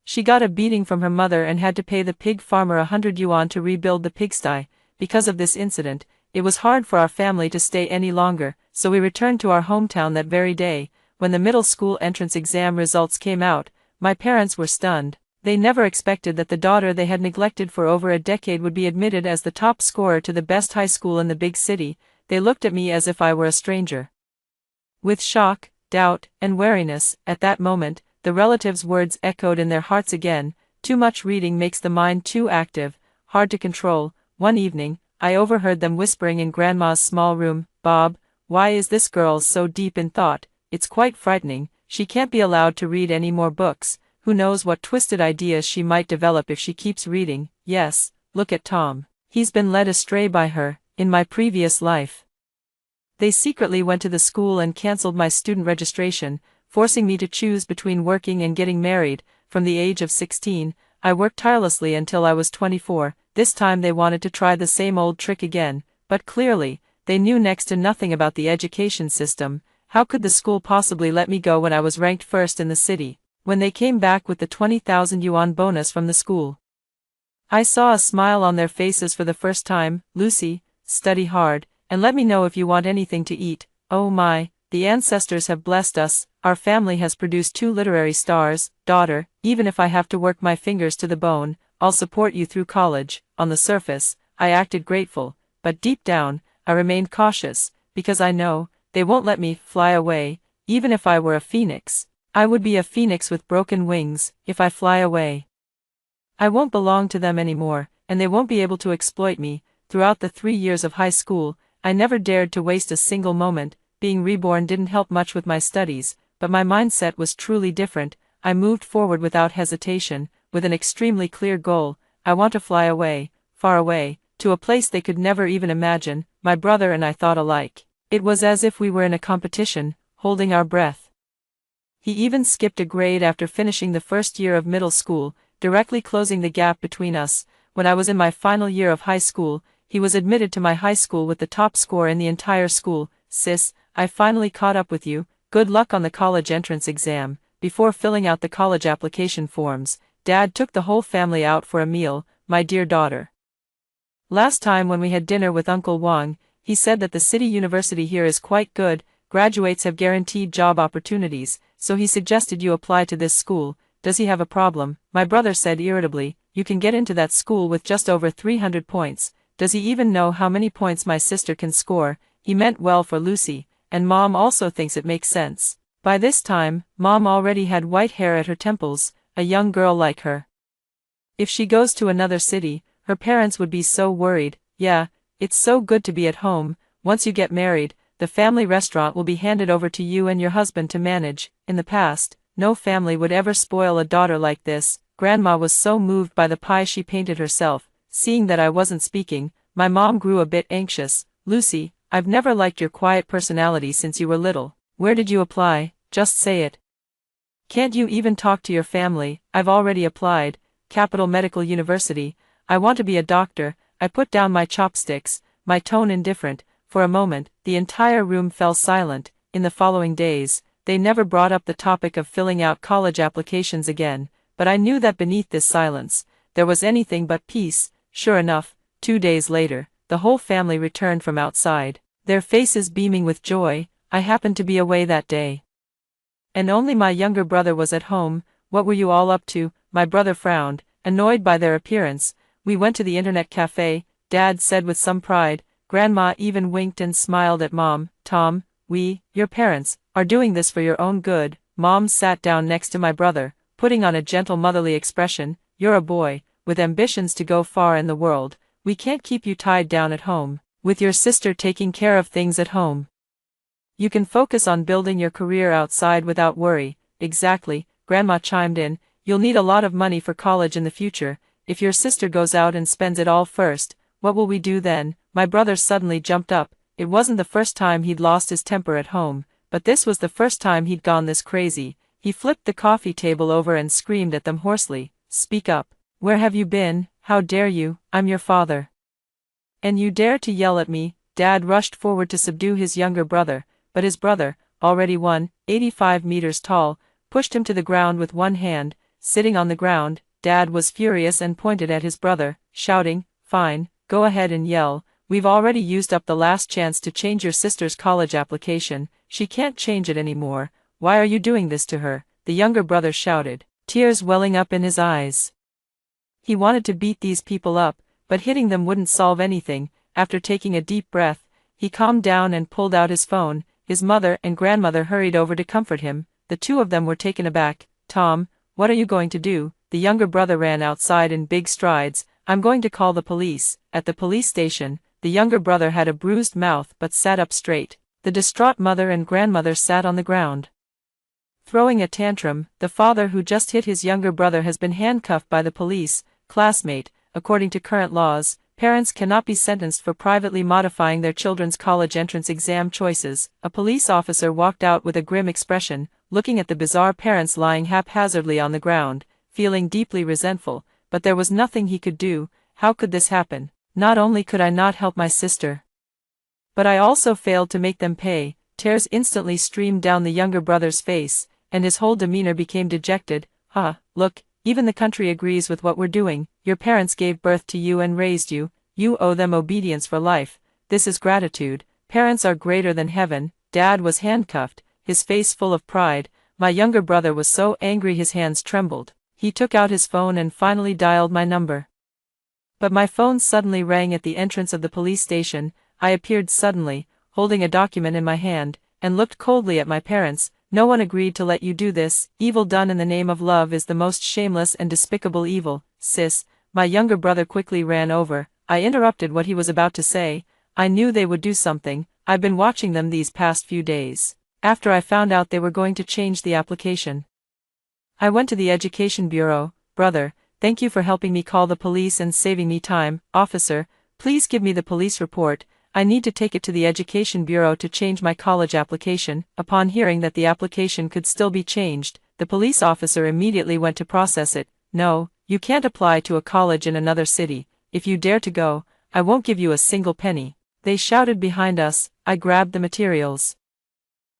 she got a beating from her mother and had to pay the pig farmer 100 yuan to rebuild the pigsty. Because of this incident, it was hard for our family to stay any longer, so we returned to our hometown that very day. When the middle school entrance exam results came out, my parents were stunned. They never expected that the daughter they had neglected for over a decade would be admitted as the top scorer to the best high school in the big city. They looked at me as if I were a stranger. With shock, doubt, and wariness, at that moment, the relatives' words echoed in their hearts again. Too much reading makes the mind too active, hard to control. One evening, I overheard them whispering in Grandma's small room, "Bob, why is this girl so deep in thought? It's quite frightening. She can't be allowed to read any more books. Who knows what twisted ideas she might develop if she keeps reading. Yes, look at Tom. He's been led astray by her, in my previous life." They secretly went to the school and cancelled my student registration, forcing me to choose between working and getting married. From the age of 16, I worked tirelessly until I was 24. This time they wanted to try the same old trick again, but clearly, they knew next to nothing about the education system. How could the school possibly let me go when I was ranked first in the city? When they came back with the 20,000 yuan bonus from the school, I saw a smile on their faces for the first time. "Lucy, study hard, and let me know if you want anything to eat." Oh my, the ancestors have blessed us. Our family has produced 2 literary stars. "Daughter, even if I have to work my fingers to the bone, I'll support you through college." On the surface, I acted grateful, but deep down, I remained cautious, because I know, they won't let me fly away. Even if I were a phoenix, I would be a phoenix with broken wings. If I fly away, I won't belong to them anymore, and they won't be able to exploit me. Throughout the 3 years of high school, I never dared to waste a single moment. Being reborn didn't help much with my studies, but my mindset was truly different. I moved forward without hesitation, with an extremely clear goal. I want to fly away, far away, to a place they could never even imagine. My brother and I thought alike. It was as if we were in a competition, holding our breath. He even skipped a grade after finishing the first year of middle school, directly closing the gap between us. When I was in my final year of high school, he was admitted to my high school with the top score in the entire school. "Sis, I finally caught up with you. Good luck on the college entrance exam." Before filling out the college application forms, Dad took the whole family out for a meal. "My dear daughter, last time when we had dinner with Uncle Wang, he said that the city university here is quite good, graduates have guaranteed job opportunities, so he suggested you apply to this school. Does he have a problem?" My brother said irritably. "You can get into that school with just over 300 points. Does he even know how many points my sister can score?" He meant well for Lucy, and Mom also thinks it makes sense. By this time, Mom already had white hair at her temples, a young girl like her. If she goes to another city, her parents would be so worried. "Yeah, It's so good to be at home. Once you get married, the family restaurant will be handed over to you and your husband to manage. In the past, no family would ever spoil a daughter like this. Grandma was so moved by the pie she painted herself. Seeing that I wasn't speaking, my mom grew a bit anxious. Lucy, I've never liked your quiet personality since you were little. Where did you apply? Just say it. Can't you even talk to your family? I've already applied. Capital Medical University. I want to be a doctor. I put down my chopsticks, my tone indifferent. For a moment, the entire room fell silent. In the following days, they never brought up the topic of filling out college applications again, but I knew that beneath this silence, there was anything but peace. Sure enough, 2 days later, the whole family returned from outside, their faces beaming with joy. I happened to be away that day, and only my younger brother was at home. What were you all up to? My brother frowned, annoyed by their appearance. We went to the internet cafe, Dad said with some pride. Grandma even winked and smiled at Mom. Tom, your parents, are doing this for your own good. Mom sat down next to my brother, putting on a gentle motherly expression. You're a boy, with ambitions to go far in the world. We can't keep you tied down at home, with your sister taking care of things at home. You can focus on building your career outside without worry. Exactly, Grandma chimed in. You'll need a lot of money for college in the future. If your sister goes out and spends it all first, what will we do then? My brother suddenly jumped up. It wasn't the first time he'd lost his temper at home, but this was the first time he'd gone this crazy. He flipped the coffee table over and screamed at them hoarsely. Speak up. Where have you been? How dare you? I'm your father. And you dare to yell at me? Dad rushed forward to subdue his younger brother, but his brother, already 185 meters tall, pushed him to the ground with one hand. Sitting on the ground, Dad was furious and pointed at his brother, shouting, Fine, go ahead and yell. We've already used up the last chance to change your sister's college application. She can't change it anymore. Why are you doing this to her? The younger brother shouted, tears welling up in his eyes. He wanted to beat these people up, but hitting them wouldn't solve anything. After taking a deep breath, he calmed down and pulled out his phone. His mother and grandmother hurried over to comfort him. The two of them were taken aback. Tom, what are you going to do? The younger brother ran outside in big strides. I'm going to call the police. At the police station, the younger brother had a bruised mouth but sat up straight. The distraught mother and grandmother sat on the ground, throwing a tantrum. The father who just hit his younger brother has been handcuffed by the police. Classmate, according to current laws, parents cannot be sentenced for privately modifying their children's college entrance exam choices. A police officer walked out with a grim expression, looking at the bizarre parents lying haphazardly on the ground, feeling deeply resentful, but there was nothing he could do. How could this happen? Not only could I not help my sister, but I also failed to make them pay. Tears instantly streamed down the younger brother's face, and his whole demeanor became dejected. Look, even the country agrees with what we're doing. Your parents gave birth to you and raised you. You owe them obedience for life. This is gratitude. Parents are greater than heaven. Dad was handcuffed, his face full of pride. My younger brother was so angry his hands trembled. He took out his phone and finally dialed my number. But my phone suddenly rang at the entrance of the police station. I appeared suddenly, holding a document in my hand, and looked coldly at my parents. No one agreed to let you do this. Evil done in the name of love is the most shameless and despicable evil. Sis, my younger brother quickly ran over. I interrupted what he was about to say. I knew they would do something. I've been watching them these past few days. After I found out they were going to change the application, I went to the education bureau. Brother, thank you for helping me call the police and saving me time. Officer, please give me the police report. I need to take it to the education bureau to change my college application. Upon hearing that the application could still be changed, the police officer immediately went to process it. No, you can't apply to a college in another city. If you dare to go, I won't give you a single penny. They shouted behind us. I grabbed the materials,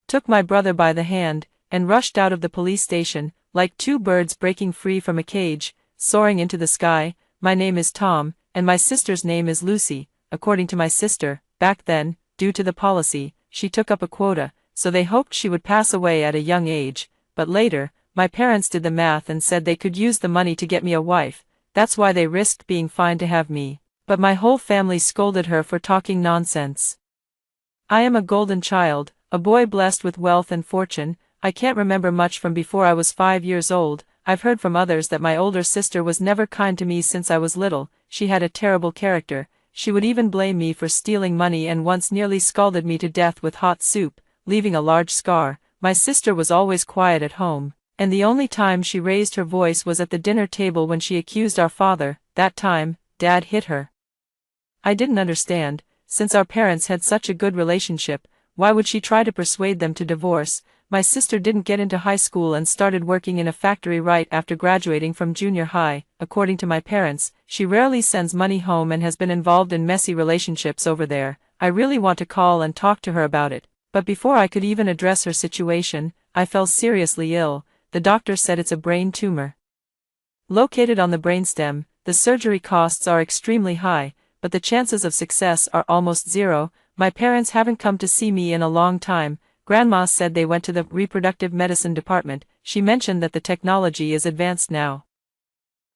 took my brother by the hand, and rushed out of the police station, like two birds breaking free from a cage, soaring into the sky. My name is Tom, and my sister's name is Lucy. According to my sister, back then, due to the policy, she took up a quota, so they hoped she would pass away at a young age. But later, my parents did the math and said they could use the money to get me a wife. That's why they risked being fined to have me. But my whole family scolded her for talking nonsense. I am a golden child, a boy blessed with wealth and fortune. I can't remember much from before I was 5 years old. I've heard from others that my older sister was never kind to me since I was little. She had a terrible character. she would even blame me for stealing money and once nearly scalded me to death with hot soup, leaving a large scar. My sister was always quiet at home, and the only time she raised her voice was at the dinner table when she accused our father. That time, Dad hit her. I didn't understand, since our parents had such a good relationship, why would she try to persuade them to divorce? My sister didn't get into high school and started working in a factory right after graduating from junior high. According to my parents, she rarely sends money home and has been involved in messy relationships over there. I really want to call and talk to her about it, but before I could even address her situation, I fell seriously ill. The doctor said it's a brain tumor located on the brainstem. The surgery costs are extremely high, but the chances of success are almost zero. My parents haven't come to see me in a long time. Grandma said they went to the reproductive medicine department. She mentioned that the technology is advanced now,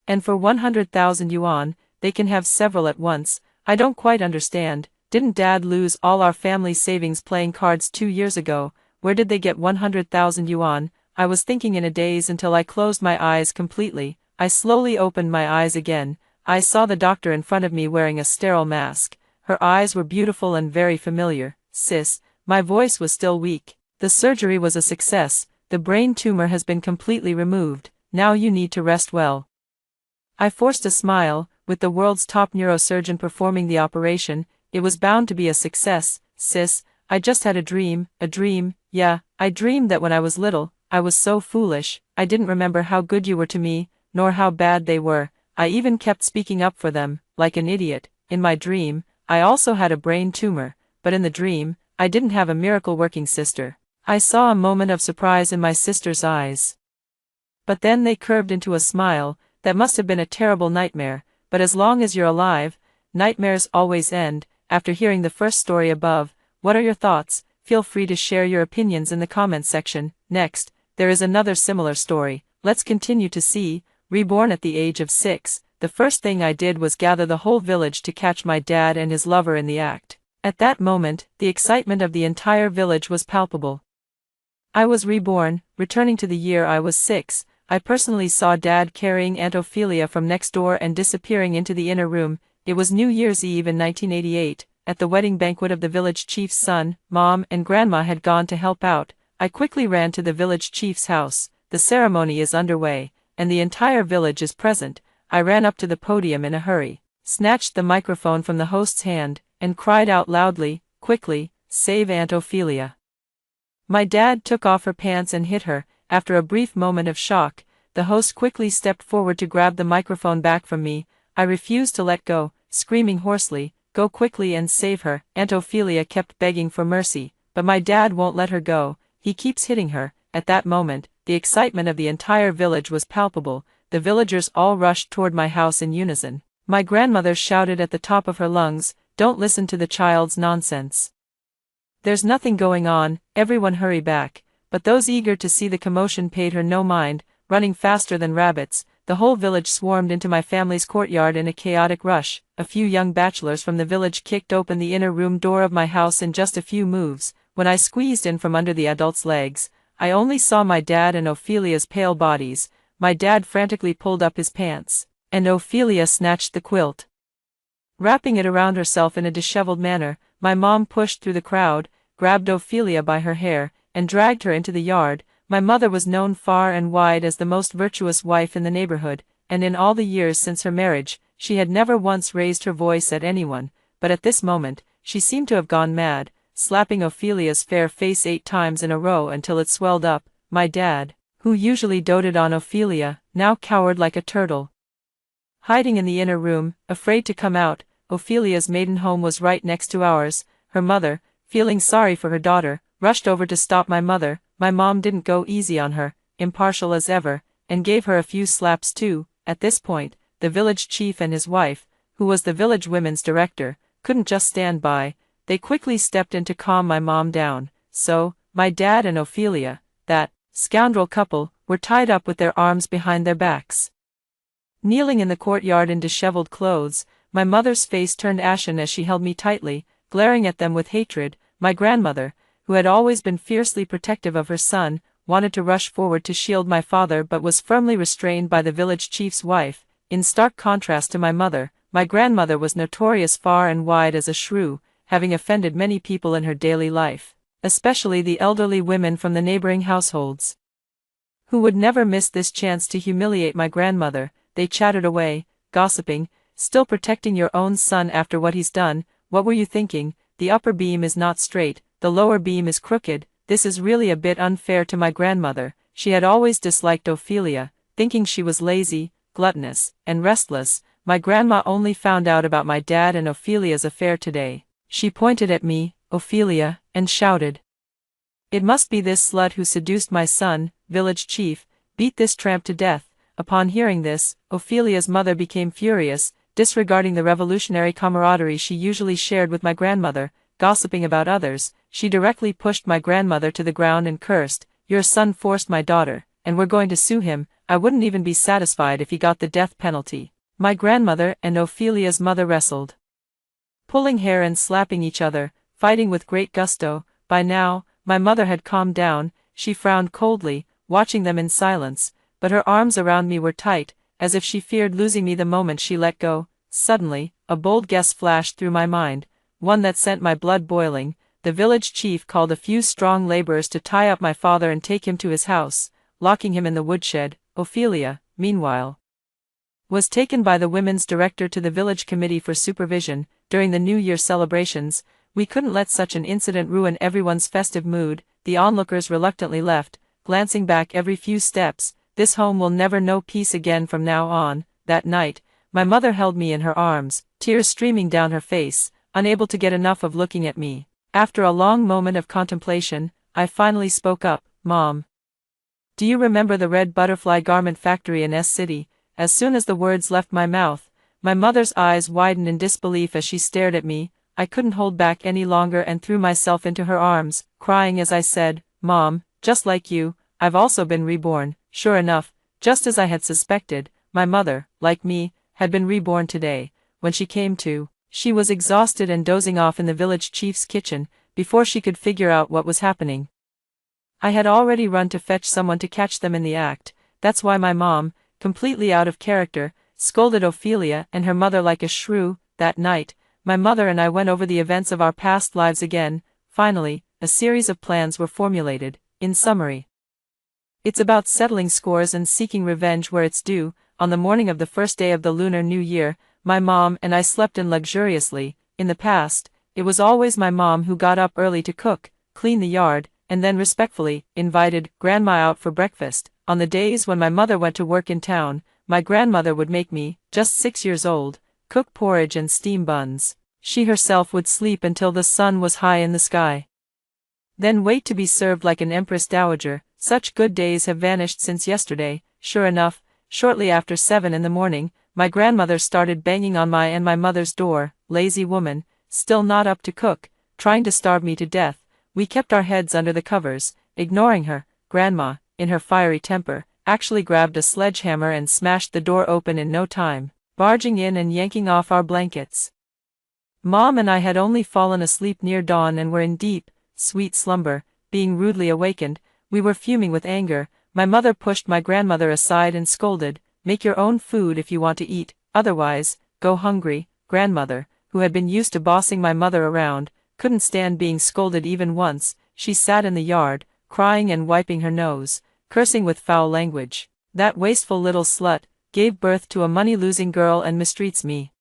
and for 100,000 yuan, they can have several at once. I don't quite understand. Didn't Dad lose all our family savings playing cards 2 years ago? Where did they get 100,000 yuan? I was thinking in a daze until I closed my eyes completely. I slowly opened my eyes again. I saw the doctor in front of me wearing a sterile mask. Her eyes were beautiful and very familiar. Sis, my voice was still weak. The surgery was a success. The brain tumor has been completely removed. Now you need to rest well. I forced a smile. With the world's top neurosurgeon performing the operation, it was bound to be a success. Sis, I just had a dream. A dream? Yeah, I dreamed that when I was little, I was so foolish. I didn't remember how good you were to me, nor how bad they were. I even kept speaking up for them, like an idiot. In my dream, I also had a brain tumor, but in the dream, I didn't have a miracle-working sister. I saw a moment of surprise in my sister's eyes, but then they curved into a smile. That must have been a terrible nightmare, but as long as you're alive, nightmares always end. After hearing the first story above, what are your thoughts? Feel free to share your opinions in the comments section. Next, there is another similar story. Let's continue to see. Reborn at the age of 6, the first thing I did was gather the whole village to catch my dad and his lover in the act. At that moment, the excitement of the entire village was palpable. I was reborn, returning to the year I was 6. I personally saw Dad carrying Aunt Ophelia from next door and disappearing into the inner room. It was New Year's Eve in 1988, at the wedding banquet of the village chief's son. Mom and Grandma had gone to help out. I quickly ran to the village chief's house. The ceremony is underway, and the entire village is present. I ran up to the podium in a hurry, snatched the microphone from the host's hand, and cried out loudly, "Quickly, save Aunt Ophelia." My dad took off her pants and hit her. After a brief moment of shock, the host quickly stepped forward to grab the microphone back from me. I refused to let go, screaming hoarsely, "Go quickly and save her." Aunt Ophelia kept begging for mercy, but my dad won't let her go. He keeps hitting her. At that moment, the excitement of the entire village was palpable. The villagers all rushed toward my house in unison. My grandmother shouted at the top of her lungs, "Don't listen to the child's nonsense. There's nothing going on, everyone hurry back." But those eager to see the commotion paid her no mind. Running faster than rabbits, the whole village swarmed into my family's courtyard in a chaotic rush. A few young bachelors from the village kicked open the inner room door of my house in just a few moves. When I squeezed in from under the adults' legs, I only saw my dad and Ophelia's pale bodies. My dad frantically pulled up his pants, and Ophelia snatched the quilt, wrapping it around herself in a disheveled manner. My mom pushed through the crowd, grabbed Ophelia by her hair, and dragged her into the yard. My mother was known far and wide as the most virtuous wife in the neighborhood, and in all the years since her marriage, she had never once raised her voice at anyone, but at this moment, she seemed to have gone mad, slapping Ophelia's fair face 8 times in a row until it swelled up. My dad, who usually doted on Ophelia, now cowered like a turtle, hiding in the inner room, afraid to come out. Ophelia's maiden home was right next to ours. Her mother, feeling sorry for her daughter, rushed over to stop my mother. My mom didn't go easy on her, impartial as ever, and gave her a few slaps too. At this point, the village chief and his wife, who was the village women's director, couldn't just stand by. They quickly stepped in to calm my mom down. So, my dad and Ophelia, that scoundrel couple, were tied up with their arms behind their backs, kneeling in the courtyard in disheveled clothes. My mother's face turned ashen as she held me tightly, glaring at them with hatred. My grandmother, who had always been fiercely protective of her son, wanted to rush forward to shield my father but was firmly restrained by the village chief's wife. In stark contrast to my My grandmother was notorious far and wide as a shrew, having offended many people in her daily life, especially the elderly women from the neighboring households, who would never miss this chance to humiliate my grandmother. They chattered away, gossiping, "Still protecting your own son after what he's done, what were you thinking? The upper beam is not straight, the lower beam is crooked. This is really a bit unfair to my grandmother." She had always disliked Ophelia, thinking she was lazy, gluttonous, and restless. My grandma only found out about my dad and Ophelia's affair today. She pointed at me, Ophelia, and shouted, "It must be this slut who seduced my son, village chief, beat this tramp to death." Upon hearing this, Ophelia's mother became furious, disregarding the revolutionary camaraderie she usually shared with my grandmother, gossiping about others. She directly pushed my grandmother to the ground and cursed, "Your son forced my daughter, and we're going to sue him. I wouldn't even be satisfied if he got the death penalty." My grandmother and Ophelia's mother wrestled, pulling hair and slapping each other, fighting with great gusto. By now, my mother had calmed down. She frowned coldly, watching them in silence, but her arms around me were tight, as if she feared losing me the moment she let go. Suddenly, a bold guess flashed through my mind, one that sent my blood boiling. The village chief called a few strong laborers to tie up my father and take him to his house, locking him in the woodshed. Ophelia, meanwhile, was taken by the women's director to the village committee for supervision. During the New Year celebrations, we couldn't let such an incident ruin everyone's festive mood. The onlookers reluctantly left, glancing back every few steps. "This home will never know peace again from now on." That night, my mother held me in her arms, tears streaming down her face, unable to get enough of looking at me. After a long moment of contemplation, I finally spoke up, "Mom, do you remember the red butterfly garment factory in S City?" As soon as the words left my mouth, my mother's eyes widened in disbelief as she stared at me. I couldn't hold back any longer and threw myself into her arms, crying as I said, "Mom, just like you, I've also been reborn." Sure enough, just as I had suspected, my mother, like me, had been reborn today. When she came to, she was exhausted and dozing off in the village chief's kitchen. Before she could figure out what was happening, I had already run to fetch someone to catch them in the act. That's why my mom, completely out of character, scolded Ophelia and her mother like a shrew. That night, my mother and I went over the events of our past lives again. Finally, a series of plans were formulated. In summary, it's about settling scores and seeking revenge where it's due. On the morning of the first day of the Lunar New Year, my mom and I slept in luxuriously. In the past, it was always my mom who got up early to cook, clean the yard, and then respectfully invited Grandma out for breakfast. On the days when my mother went to work in town, my grandmother would make me, just 6 years old, cook porridge and steam buns. She herself would sleep until the sun was high in the sky, then wait to be served like an empress dowager. Such good days have vanished since yesterday. Sure enough, shortly after 7 in the morning, my grandmother started banging on my and my mother's door. Lazy woman, still not up to cook, trying to starve me to death. We kept our heads under the covers, ignoring her. Grandma, in her fiery temper, actually grabbed a sledgehammer and smashed the door open in no time, barging in and yanking off our blankets. Mom and I had only fallen asleep near dawn and were in deep, sweet slumber. Being rudely awakened, we were fuming with anger. My mother pushed my grandmother aside and scolded, "Make your own food if you want to eat, otherwise, go hungry." Grandmother, who had been used to bossing my mother around, couldn't stand being scolded even once. She sat in the yard, crying and wiping her nose, cursing with foul language. "That wasteful little slut gave birth to a money-losing girl and mistreats me.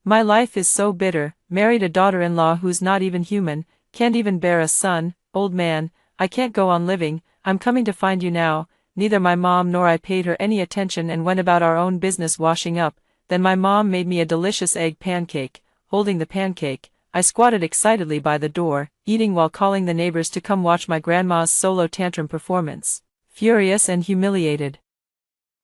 My life is so bitter, married a daughter-in-law who's not even human, can't even bear a son. Old man, I can't go on living, I'm coming to find you now." Neither my mom nor I paid her any attention and went about our own business washing up. Then my mom made me a delicious egg pancake. Holding the pancake, I squatted excitedly by the door, eating while calling the neighbors to come watch my grandma's solo tantrum performance. Furious and humiliated,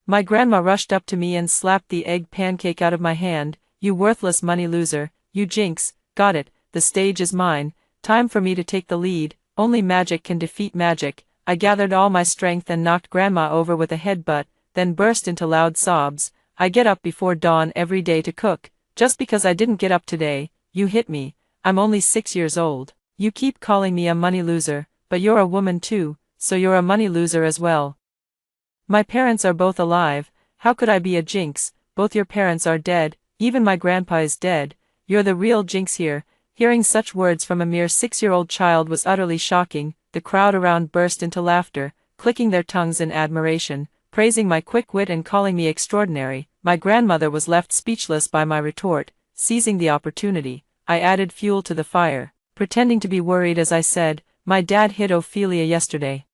my grandma rushed up to me and slapped the egg pancake out of my hand. "You worthless money loser, you jinx, got it, the stage is mine, time for me to take the lead, only magic can defeat magic." I gathered all my strength and knocked Grandma over with a headbutt, then burst into loud sobs. "I get up before dawn every day to cook. Just because I didn't get up today, you hit me. I'm only 6 years old. You keep calling me a money loser, but you're a woman too, so you're a money loser as well. My parents are both alive, how could I be a jinx? Both your parents are dead. even my grandpa is dead. You're the real jinx here." Hearing such words from a mere 6-year-old child was utterly shocking. The crowd around burst into laughter, clicking their tongues in admiration, praising my quick wit and calling me extraordinary. My grandmother was left speechless by my retort. Seizing the opportunity, I added fuel to the fire, pretending to be worried as I said, "My dad hit Ophelia yesterday.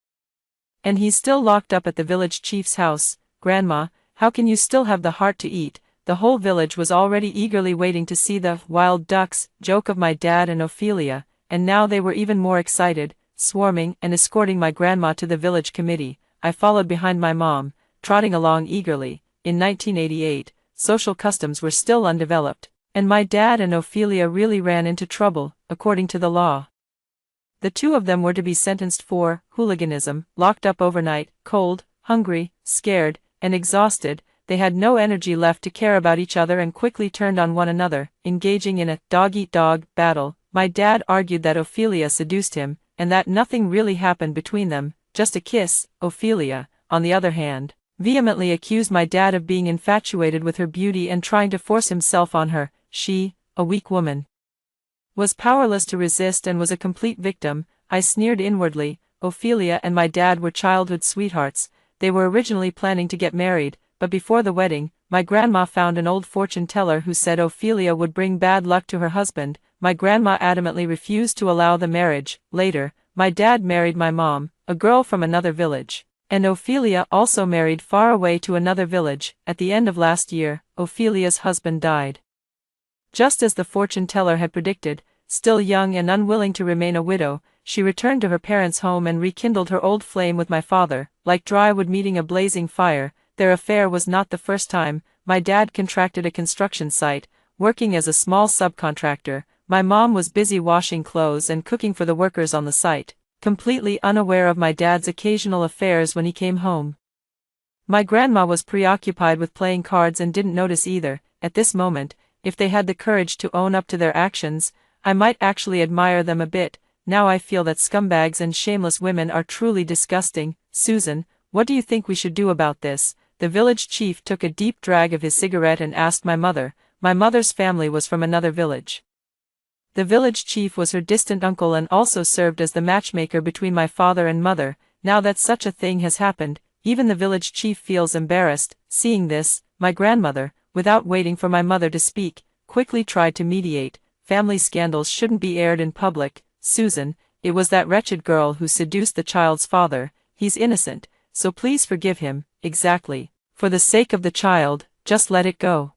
And he's still locked up at the village chief's house." "Grandma, how can you still have the heart to eat?" The whole village was already eagerly waiting to see the wild ducks joke of my dad and Ophelia, and now they were even more excited, swarming and escorting my grandma to the village committee. I followed behind my mom, trotting along eagerly. In 1988, social customs were still undeveloped, and my dad and Ophelia really ran into trouble, according to the law. The two of them were to be sentenced for hooliganism, locked up overnight, cold, hungry, scared, and exhausted. They had no energy left to care about each other and quickly turned on one another, engaging in a dog-eat-dog battle. My dad argued that Ophelia seduced him, and that nothing really happened between them, just a kiss. Ophelia, on the other hand, vehemently accused my dad of being infatuated with her beauty and trying to force himself on her. She, a weak woman, was powerless to resist and was a complete victim. I sneered inwardly. Ophelia and my dad were childhood sweethearts. They were originally planning to get married, but before the wedding, my grandma found an old fortune teller who said Ophelia would bring bad luck to her husband. My grandma adamantly refused to allow the marriage. Later, my dad married my mom, a girl from another village, and Ophelia also married far away to another village. At the end of last year, Ophelia's husband died. Just as the fortune teller had predicted, still young and unwilling to remain a widow, she returned to her parents' home and rekindled her old flame with my father. Like dry wood meeting a blazing fire, their affair was not the first time. My dad contracted a construction site, working as a small subcontractor. My mom was busy washing clothes and cooking for the workers on the site, completely unaware of my dad's occasional affairs when he came home. My grandma was preoccupied with playing cards and didn't notice either. At this moment, if they had the courage to own up to their actions, I might actually admire them a bit. Now I feel that scumbags and shameless women are truly disgusting. "Susan, what do you think we should do about this?" The village chief took a deep drag of his cigarette and asked my mother. My mother's family was from another village. The village chief was her distant uncle and also served as the matchmaker between my father and mother. Now that such a thing has happened, even the village chief feels embarrassed. Seeing this, my grandmother, without waiting for my mother to speak, quickly tried to mediate. "Family scandals shouldn't be aired in public, Susan. It was that wretched girl who seduced the child's father. He's innocent, so please forgive him." "Exactly. For the sake of the child, just let it go."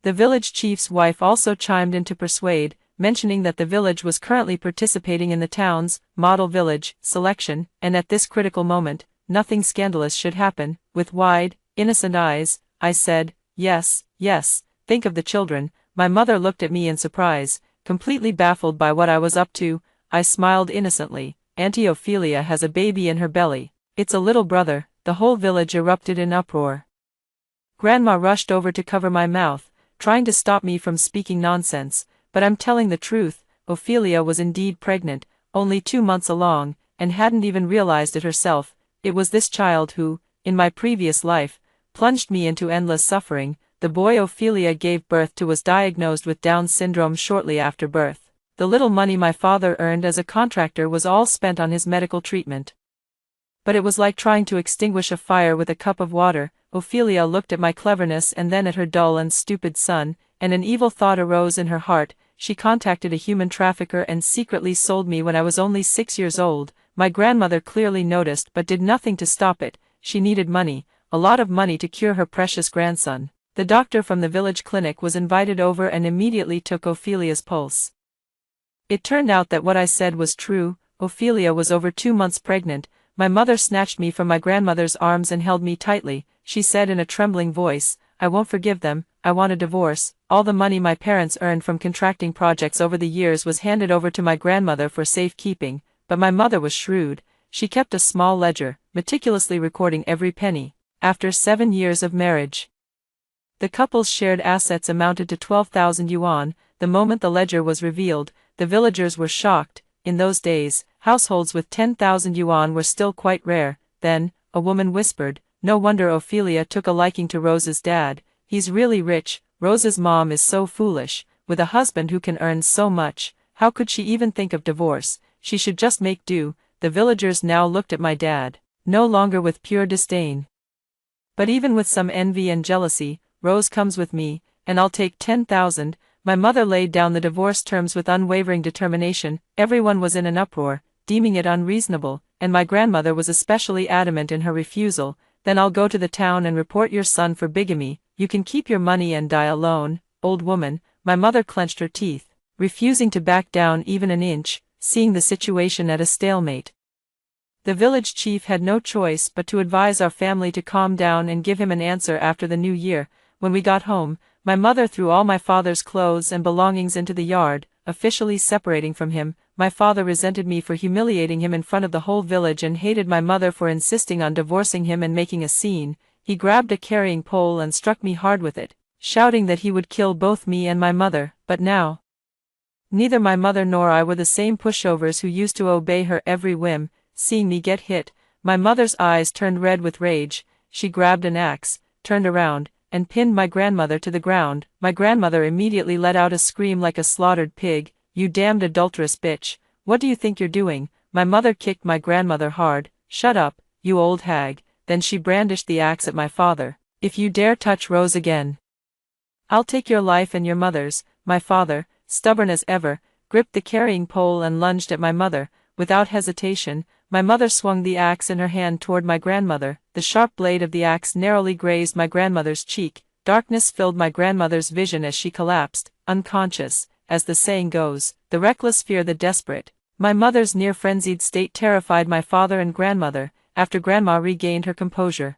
The village chief's wife also chimed in to persuade, mentioning that the village was currently participating in the town's model village selection, and at this critical moment, nothing scandalous should happen. With wide, innocent eyes, I said, "Yes, yes, think of the children." My mother looked at me in surprise, completely baffled by what I was up to. I smiled innocently. "Auntie Ophelia has a baby in her belly. It's a little brother." The whole village erupted in uproar. Grandma rushed over to cover my mouth, trying to stop me from speaking nonsense, but I'm telling the truth. Ophelia was indeed pregnant, only 2 months along, and hadn't even realized it herself. It was this child who, in my previous life, plunged me into endless suffering. The boy Ophelia gave birth to was diagnosed with Down syndrome shortly after birth. The little money my father earned as a contractor was all spent on his medical treatment. But it was like trying to extinguish a fire with a cup of water. Ophelia looked at my cleverness and then at her dull and stupid son, and an evil thought arose in her heart. She contacted a human trafficker and secretly sold me when I was only 6 years old. My grandmother clearly noticed but did nothing to stop it. She needed money, a lot of money, to cure her precious grandson. The doctor from the village clinic was invited over and immediately took Ophelia's pulse. It turned out that what I said was true. Ophelia was over 2 months pregnant. My mother snatched me from my grandmother's arms and held me tightly. She said in a trembling voice, "I won't forgive them. I want a divorce." All the money my parents earned from contracting projects over the years was handed over to my grandmother for safekeeping, but my mother was shrewd. She kept a small ledger, meticulously recording every penny. After 7 years of marriage, the couple's shared assets amounted to 12,000 yuan. The moment the ledger was revealed, the villagers were shocked. In those days, households with 10,000 yuan were still quite rare. Then, a woman whispered, "No wonder Ophelia took a liking to Rose's dad. He's really rich." Rose's mom is so foolish, with a husband who can earn so much, how could she even think of divorce? She should just make do." The villagers now looked at my dad, no longer with pure disdain, but even with some envy and jealousy. "Rose comes with me, and I'll take 10,000. My mother laid down the divorce terms with unwavering determination. Everyone was in an uproar, deeming it unreasonable, and my grandmother was especially adamant in her refusal. "Then I'll go to the town and report your son for bigamy. You can keep your money and die alone, old woman." My mother clenched her teeth, refusing to back down even an inch, seeing the situation at a stalemate. The village chief had no choice but to advise our family to calm down and give him an answer after the new year. When we got home, my mother threw all my father's clothes and belongings into the yard, officially separating from him. My father resented me for humiliating him in front of the whole village and hated my mother for insisting on divorcing him and making a scene. He grabbed a carrying pole and struck me hard with it, shouting that he would kill both me and my mother. But now, neither my mother nor I were the same pushovers who used to obey her every whim. Seeing me get hit, my mother's eyes turned red with rage. She grabbed an axe, turned around, and pinned my grandmother to the ground. My grandmother immediately let out a scream like a slaughtered pig. "You damned adulterous bitch, what do you think you're doing?" My mother kicked my grandmother hard. "Shut up, you old hag." Then she brandished the axe at my father. "If you dare touch Rose again, I'll take your life and your mother's." My father, stubborn as ever, gripped the carrying pole and lunged at my mother. Without hesitation, my mother swung the axe in her hand toward my grandmother. The sharp blade of the axe narrowly grazed my grandmother's cheek. Darkness filled my grandmother's vision as she collapsed, unconscious. As the saying goes, the reckless fear the desperate. My mother's near-frenzied state terrified my father and grandmother. After Grandma regained her composure,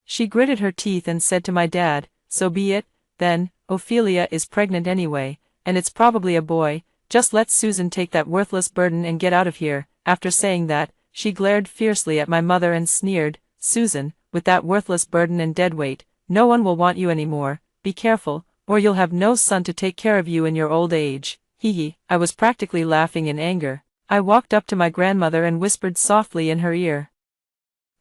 she gritted her teeth and said to my dad, "So be it, then. Ophelia is pregnant anyway, and it's probably a boy. Just let Susan take that worthless burden and get out of here." After saying that, she glared fiercely at my mother and sneered, "Susan, with that worthless burden and deadweight, no one will want you anymore. Be careful, or you'll have no son to take care of you in your old age." Hee. I was practically laughing in anger. I walked up to my grandmother and whispered softly in her ear,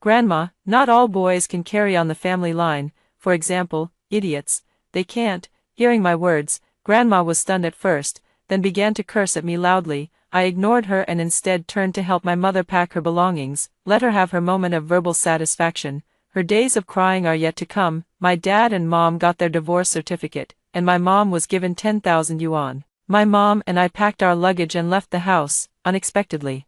"Grandma, not all boys can carry on the family line. For example, idiots. They can't." Hearing my words, Grandma was stunned at first, then began to curse at me loudly. I ignored her and instead turned to help my mother pack her belongings. Let her have her moment of verbal satisfaction. Her days of crying are yet to come. My dad and mom got their divorce certificate, and my mom was given 10,000 yuan. My mom and I packed our luggage and left the house, unexpectedly.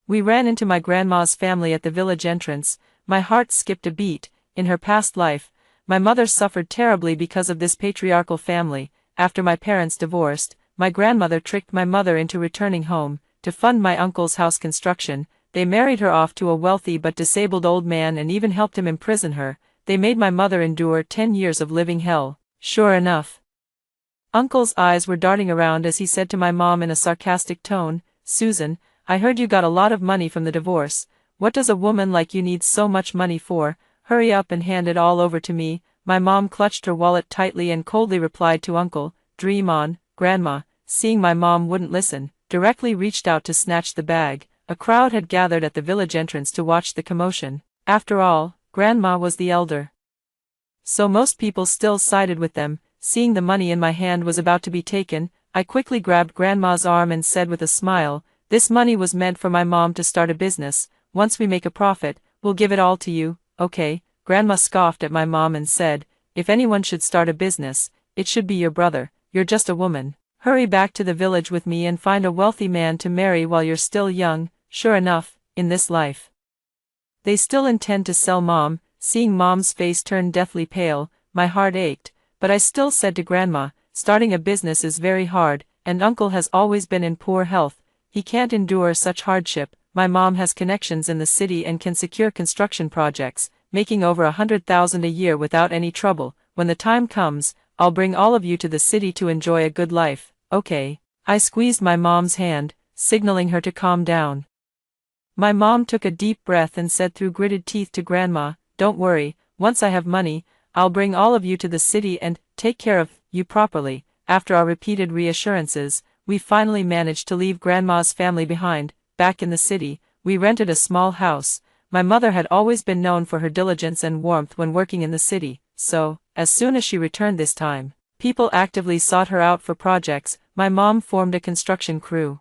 We ran into my grandma's family at the village entrance. My heart skipped a beat. In her past life, my mother suffered terribly because of this patriarchal family. After my parents divorced, my grandmother tricked my mother into returning home, to fund my uncle's house construction. They married her off to a wealthy but disabled old man and even helped him imprison her. They made my mother endure 10 years of living hell. Sure enough, Uncle's eyes were darting around as he said to my mom in a sarcastic tone, "Susan, I heard you got a lot of money from the divorce. What does a woman like you need so much money for? Hurry up and hand it all over to me." My mom clutched her wallet tightly and coldly replied to Uncle, "Dream on." Grandma, seeing my mom wouldn't listen, directly reached out to snatch the bag. A crowd had gathered at the village entrance to watch the commotion. After all, Grandma was the elder, so most people still sided with them. Seeing the money in my hand was about to be taken, I quickly grabbed Grandma's arm and said with a smile, "This money was meant for my mom to start a business. Once we make a profit, we'll give it all to you." "Okay." Grandma scoffed at my mom and said, "If anyone should start a business, it should be your brother. You're just a woman. Hurry back to the village with me and find a wealthy man to marry while you're still young." Sure enough, in this life, they still intend to sell Mom. Seeing Mom's face turn deathly pale, my heart ached, but I still said to Grandma, "Starting a business is very hard, and Uncle has always been in poor health. He can't endure such hardship." My mom has connections in the city and can secure construction projects, making over 100,000 a year without any trouble. When the time comes, I'll bring all of you to the city to enjoy a good life. Okay. I squeezed my mom's hand, signaling her to calm down. My mom took a deep breath and said through gritted teeth to Grandma, "Don't worry, once I have money, I'll bring all of you to the city and take care of you properly." After our repeated reassurances, we finally managed to leave Grandma's family behind. Back in the city, we rented a small house. My mother had always been known for her diligence and warmth when working in the city. so, as soon as she returned this time, people actively sought her out for projects. My mom formed a construction crew.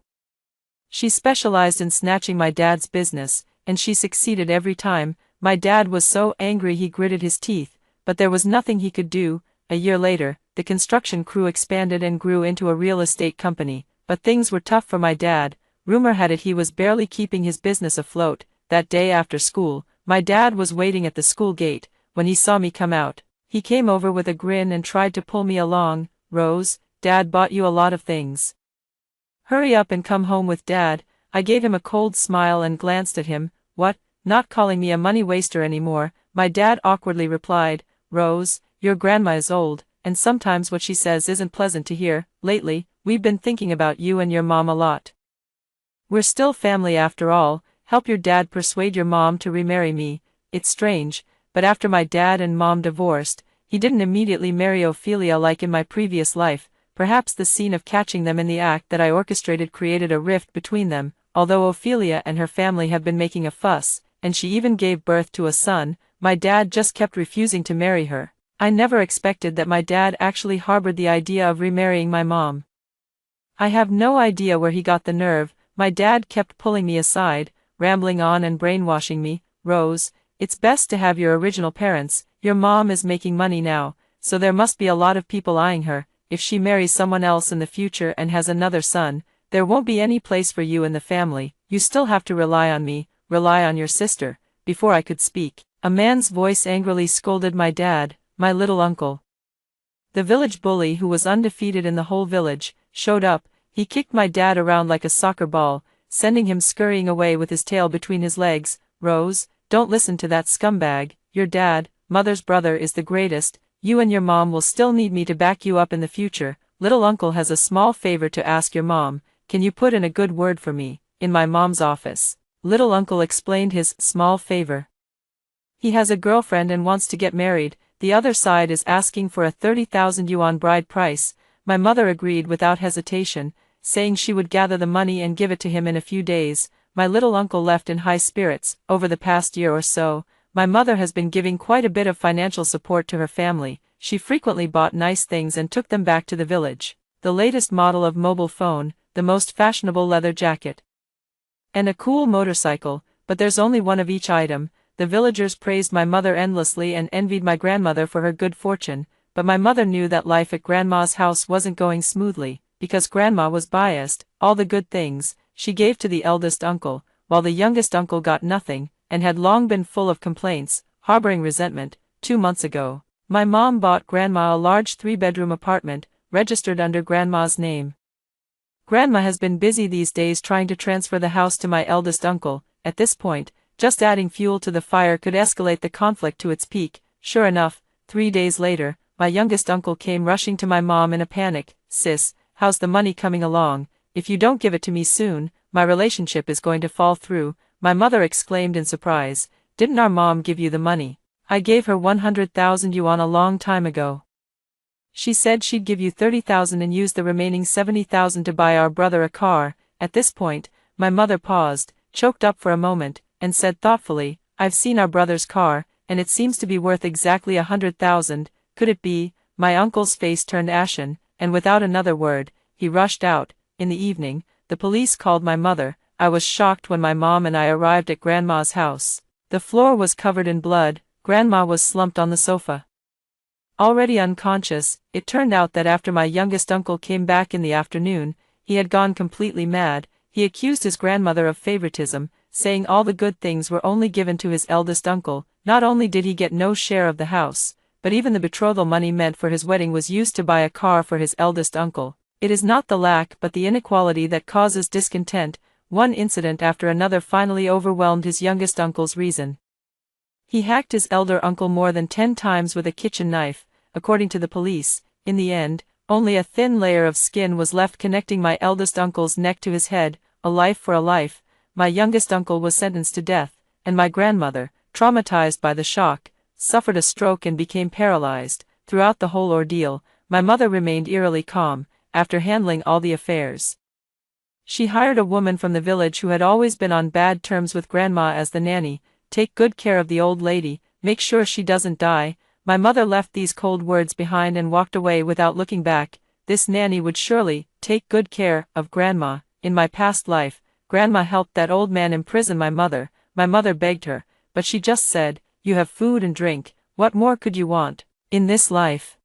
She specialized in snatching my dad's business, and she succeeded every time. My dad was so angry he gritted his teeth, but there was nothing he could do. A year later, the construction crew expanded and grew into a real estate company, but things were tough for my dad. Rumor had it he was barely keeping his business afloat. That day after school, my dad was waiting at the school gate. When he saw me come out, he came over with a grin and tried to pull me along. "Rose, Dad bought you a lot of things. Hurry up and come home with Dad." I gave him a cold smile and glanced at him. "What, not calling me a money waster anymore?" My dad awkwardly replied. "Rose, your grandma is old, and sometimes what she says isn't pleasant to hear. Lately, we've been thinking about you and your mom a lot. We're still family after all. Help your dad persuade your mom to remarry me." It's strange, but after my dad and mom divorced, he didn't immediately marry Ophelia like in my previous life. Perhaps the scene of catching them in the act that I orchestrated created a rift between them. Although Ophelia and her family have been making a fuss, and she even gave birth to a son, my dad just kept refusing to marry her. I never expected that my dad actually harbored the idea of remarrying my mom. I have no idea where he got the nerve. My dad kept pulling me aside, rambling on and brainwashing me. "Rose, it's best to have your original parents. Your mom is making money now, so there must be a lot of people eyeing her. If she marries someone else in the future and has another son, there won't be any place for you in the family. You still have to rely on me, rely on your sister." Before I could speak, a man's voice angrily scolded my dad. My little uncle, the village bully who was undefeated in the whole village, showed up. He kicked my dad around like a soccer ball, sending him scurrying away with his tail between his legs. "Rose, don't listen to that scumbag. Your dad, mother's brother, is the greatest. You and your mom will still need me to back you up in the future. Little uncle has a small favor to ask your mom. Can you put in a good word for me, in my mom's office?" Little uncle explained his small favor. He has a girlfriend and wants to get married. The other side is asking for a 30,000 yuan bride price. My mother agreed without hesitation, saying she would gather the money and give it to him in a few days. My little uncle left in high spirits. Over the past year or so, my mother has been giving quite a bit of financial support to her family. She frequently bought nice things and took them back to the village. The latest model of mobile phone, the most fashionable leather jacket, and a cool motorcycle, but there's only one of each item. The villagers praised my mother endlessly and envied my grandmother for her good fortune, but my mother knew that life at grandma's house wasn't going smoothly, because grandma was biased. All the good things she gave to the eldest uncle, while the youngest uncle got nothing, and had long been full of complaints, harboring resentment. 2 months ago, my mom bought grandma a large 3-bedroom apartment, registered under grandma's name. Grandma has been busy these days trying to transfer the house to my eldest uncle. At this point, just adding fuel to the fire could escalate the conflict to its peak. Sure enough, 3 days later, my youngest uncle came rushing to my mom in a panic. "Sis, how's the money coming along? If you don't give it to me soon, my relationship is going to fall through." My mother exclaimed in surprise. "Didn't our mom give you the money? I gave her 100,000 yuan a long time ago. She said she'd give you 30,000 and use the remaining 70,000 to buy our brother a car." At this point, my mother paused, choked up for a moment, and said thoughtfully, "I've seen our brother's car, and it seems to be worth exactly 100,000. Could it be?" My uncle's face turned ashen, and without another word, he rushed out. In the evening, the police called my mother. I was shocked when my mom and I arrived at grandma's house. The floor was covered in blood. Grandma was slumped on the sofa, already unconscious. It turned out that after my youngest uncle came back in the afternoon, he had gone completely mad. He accused his grandmother of favoritism, saying all the good things were only given to his eldest uncle. Not only did he get no share of the house, but even the betrothal money meant for his wedding was used to buy a car for his eldest uncle. It is not the lack but the inequality that causes discontent. One incident after another finally overwhelmed his youngest uncle's reason. He hacked his elder uncle more than 10 times with a kitchen knife, according to the police. In the end, only a thin layer of skin was left connecting my eldest uncle's neck to his head. A life for a life. My youngest uncle was sentenced to death, and my grandmother, traumatized by the shock, suffered a stroke and became paralyzed. Throughout the whole ordeal, my mother remained eerily calm. After handling all the affairs, she hired a woman from the village who had always been on bad terms with grandma as the nanny. "Take good care of the old lady, make sure she doesn't die." My mother left these cold words behind and walked away without looking back. This nanny would surely take good care of Grandma. In my past life, Grandma helped that old man imprison my mother. My mother begged her, but she just said, "You have food and drink, what more could you want in this life?"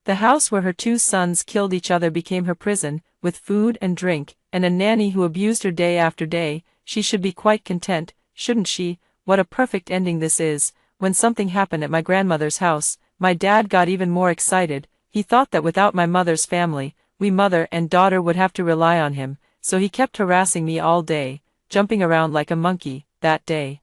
The house where her two sons killed each other became her prison, with food and drink, and a nanny who abused her day after day. She should be quite content, shouldn't she? What a perfect ending this is. When something happened at my grandmother's house, my dad got even more excited. He thought that without my mother's family, we mother and daughter would have to rely on him, so he kept harassing me all day, jumping around like a monkey. That day,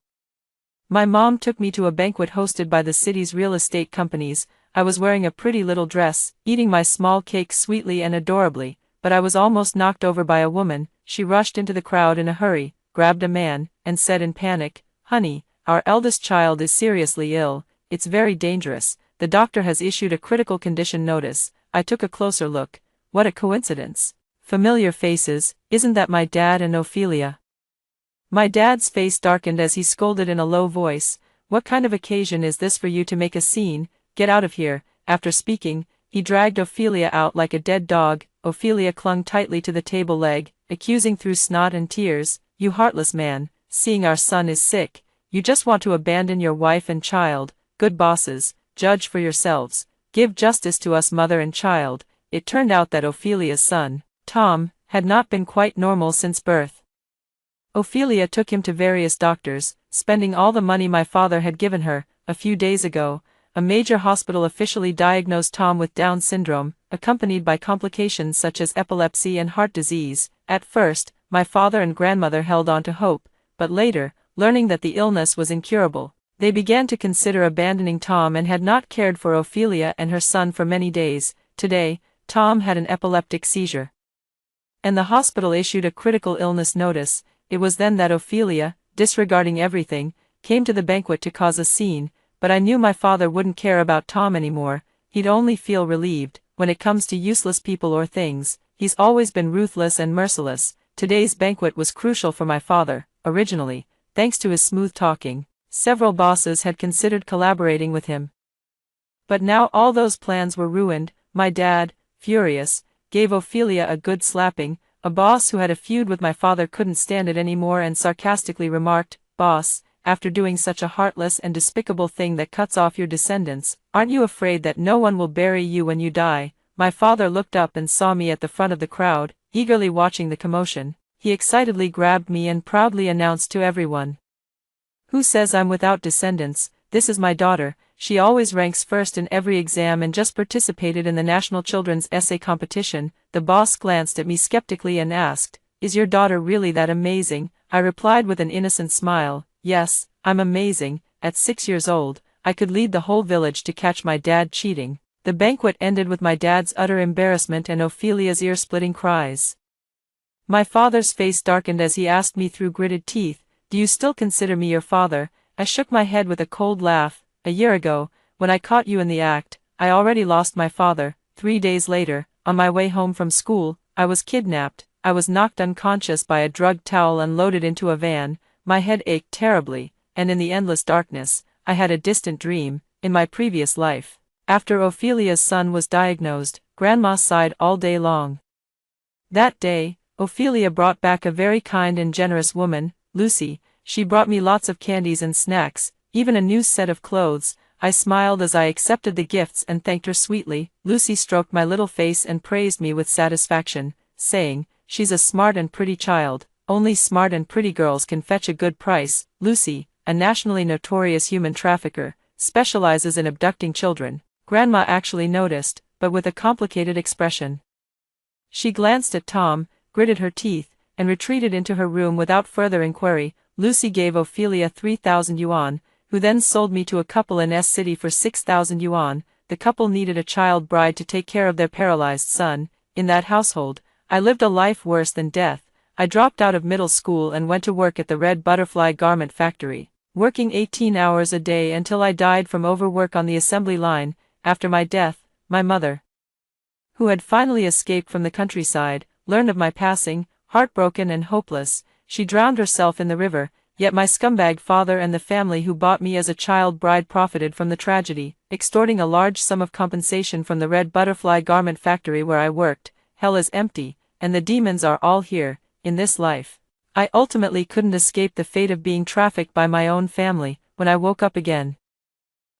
my mom took me to a banquet hosted by the city's real estate companies. I was wearing a pretty little dress, eating my small cake sweetly and adorably, but I was almost knocked over by a woman. She rushed into the crowd in a hurry, grabbed a man, and said in panic, "Honey, our eldest child is seriously ill, it's very dangerous, the doctor has issued a critical condition notice." I took a closer look. What a coincidence. Familiar faces, isn't that my dad and Ophelia? My dad's face darkened as he scolded in a low voice, "What kind of occasion is this for you to make a scene? Get out of here." After speaking, he dragged Ophelia out like a dead dog. Ophelia clung tightly to the table leg, accusing through snot and tears, "You heartless man, seeing our son is sick, you just want to abandon your wife and child. Good bosses, judge for yourselves, give justice to us mother and child." It turned out that Ophelia's son, Tom, had not been quite normal since birth. Ophelia took him to various doctors, spending all the money my father had given her. A few days ago, a major hospital officially diagnosed Tom with Down syndrome, accompanied by complications such as epilepsy and heart disease. At first, my father and grandmother held on to hope, but later, learning that the illness was incurable, they began to consider abandoning Tom and had not cared for Ophelia and her son for many days. Today, Tom had an epileptic seizure, and the hospital issued a critical illness notice. It was then that Ophelia, disregarding everything, came to the banquet to cause a scene, but I knew my father wouldn't care about Tom anymore. He'd only feel relieved. When it comes to useless people or things, he's always been ruthless and merciless. Today's banquet was crucial for my father. Originally, thanks to his smooth talking, several bosses had considered collaborating with him. But now all those plans were ruined. My dad, furious, gave Ophelia a good slapping. A boss who had a feud with my father couldn't stand it anymore and sarcastically remarked, "Boss, after doing such a heartless and despicable thing that cuts off your descendants, aren't you afraid that no one will bury you when you die?" My father looked up and saw me at the front of the crowd, eagerly watching the commotion. He excitedly grabbed me and proudly announced to everyone, "Who says I'm without descendants? This is my daughter. She always ranks first in every exam and just participated in the National Children's Essay Competition." The boss glanced at me skeptically and asked, "Is your daughter really that amazing?" I replied with an innocent smile, "Yes, I'm amazing. At 6 years old, I could lead the whole village to catch my dad cheating." The banquet ended with my dad's utter embarrassment and Ophelia's ear-splitting cries. My father's face darkened as he asked me through gritted teeth, "Do you still consider me your father?" I shook my head with a cold laugh. "A year ago, when I caught you in the act, I already lost my father. 3 days later, on my way home from school, I was kidnapped. I was knocked unconscious by a drugged towel and loaded into a van. My head ached terribly, and in the endless darkness, I had a distant dream. In my previous life, after Ophelia's son was diagnosed, Grandma sighed all day long. That day, Ophelia brought back a very kind and generous woman, Lucy. She brought me lots of candies and snacks, even a new set of clothes. I smiled as I accepted the gifts and thanked her sweetly. Lucy stroked my little face and praised me with satisfaction, saying, "She's a smart and pretty child. Only smart and pretty girls can fetch a good price." Lucy, a nationally notorious human trafficker, specializes in abducting children. Grandma actually noticed, but with a complicated expression. She glanced at Tom, gritted her teeth, and retreated into her room without further inquiry. Lucy gave Ophelia 3,000 yuan, who then sold me to a couple in S-City for 6,000 yuan. The couple needed a child bride to take care of their paralyzed son. In that household, I lived a life worse than death. I dropped out of middle school and went to work at the Red Butterfly Garment Factory, working 18 hours a day until I died from overwork on the assembly line. After my death, my mother, who had finally escaped from the countryside, learned of my passing. Heartbroken and hopeless, she drowned herself in the river. yet my scumbag father and the family who bought me as a child bride profited from the tragedy, extorting a large sum of compensation from the Red Butterfly garment factory where I worked. Hell is empty, and the demons are all here, in this life. I ultimately couldn't escape the fate of being trafficked by my own family. When I woke up again,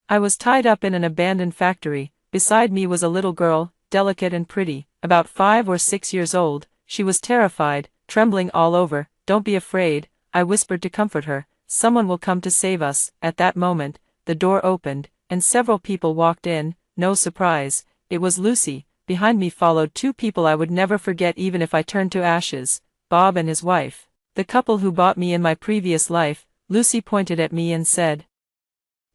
I was tied up in an abandoned factory. Beside me was a little girl, delicate and pretty, about 5 or 6 years old. She was terrified, trembling all over. "Don't be afraid," I whispered to comfort her. "Someone will come to save us." At that moment, the door opened, and several people walked in. No surprise, it was Lucy. Behind me followed 2 people I would never forget even if I turned to ashes: Bob and his wife, the couple who bought me in my previous life. Lucy pointed at me and said,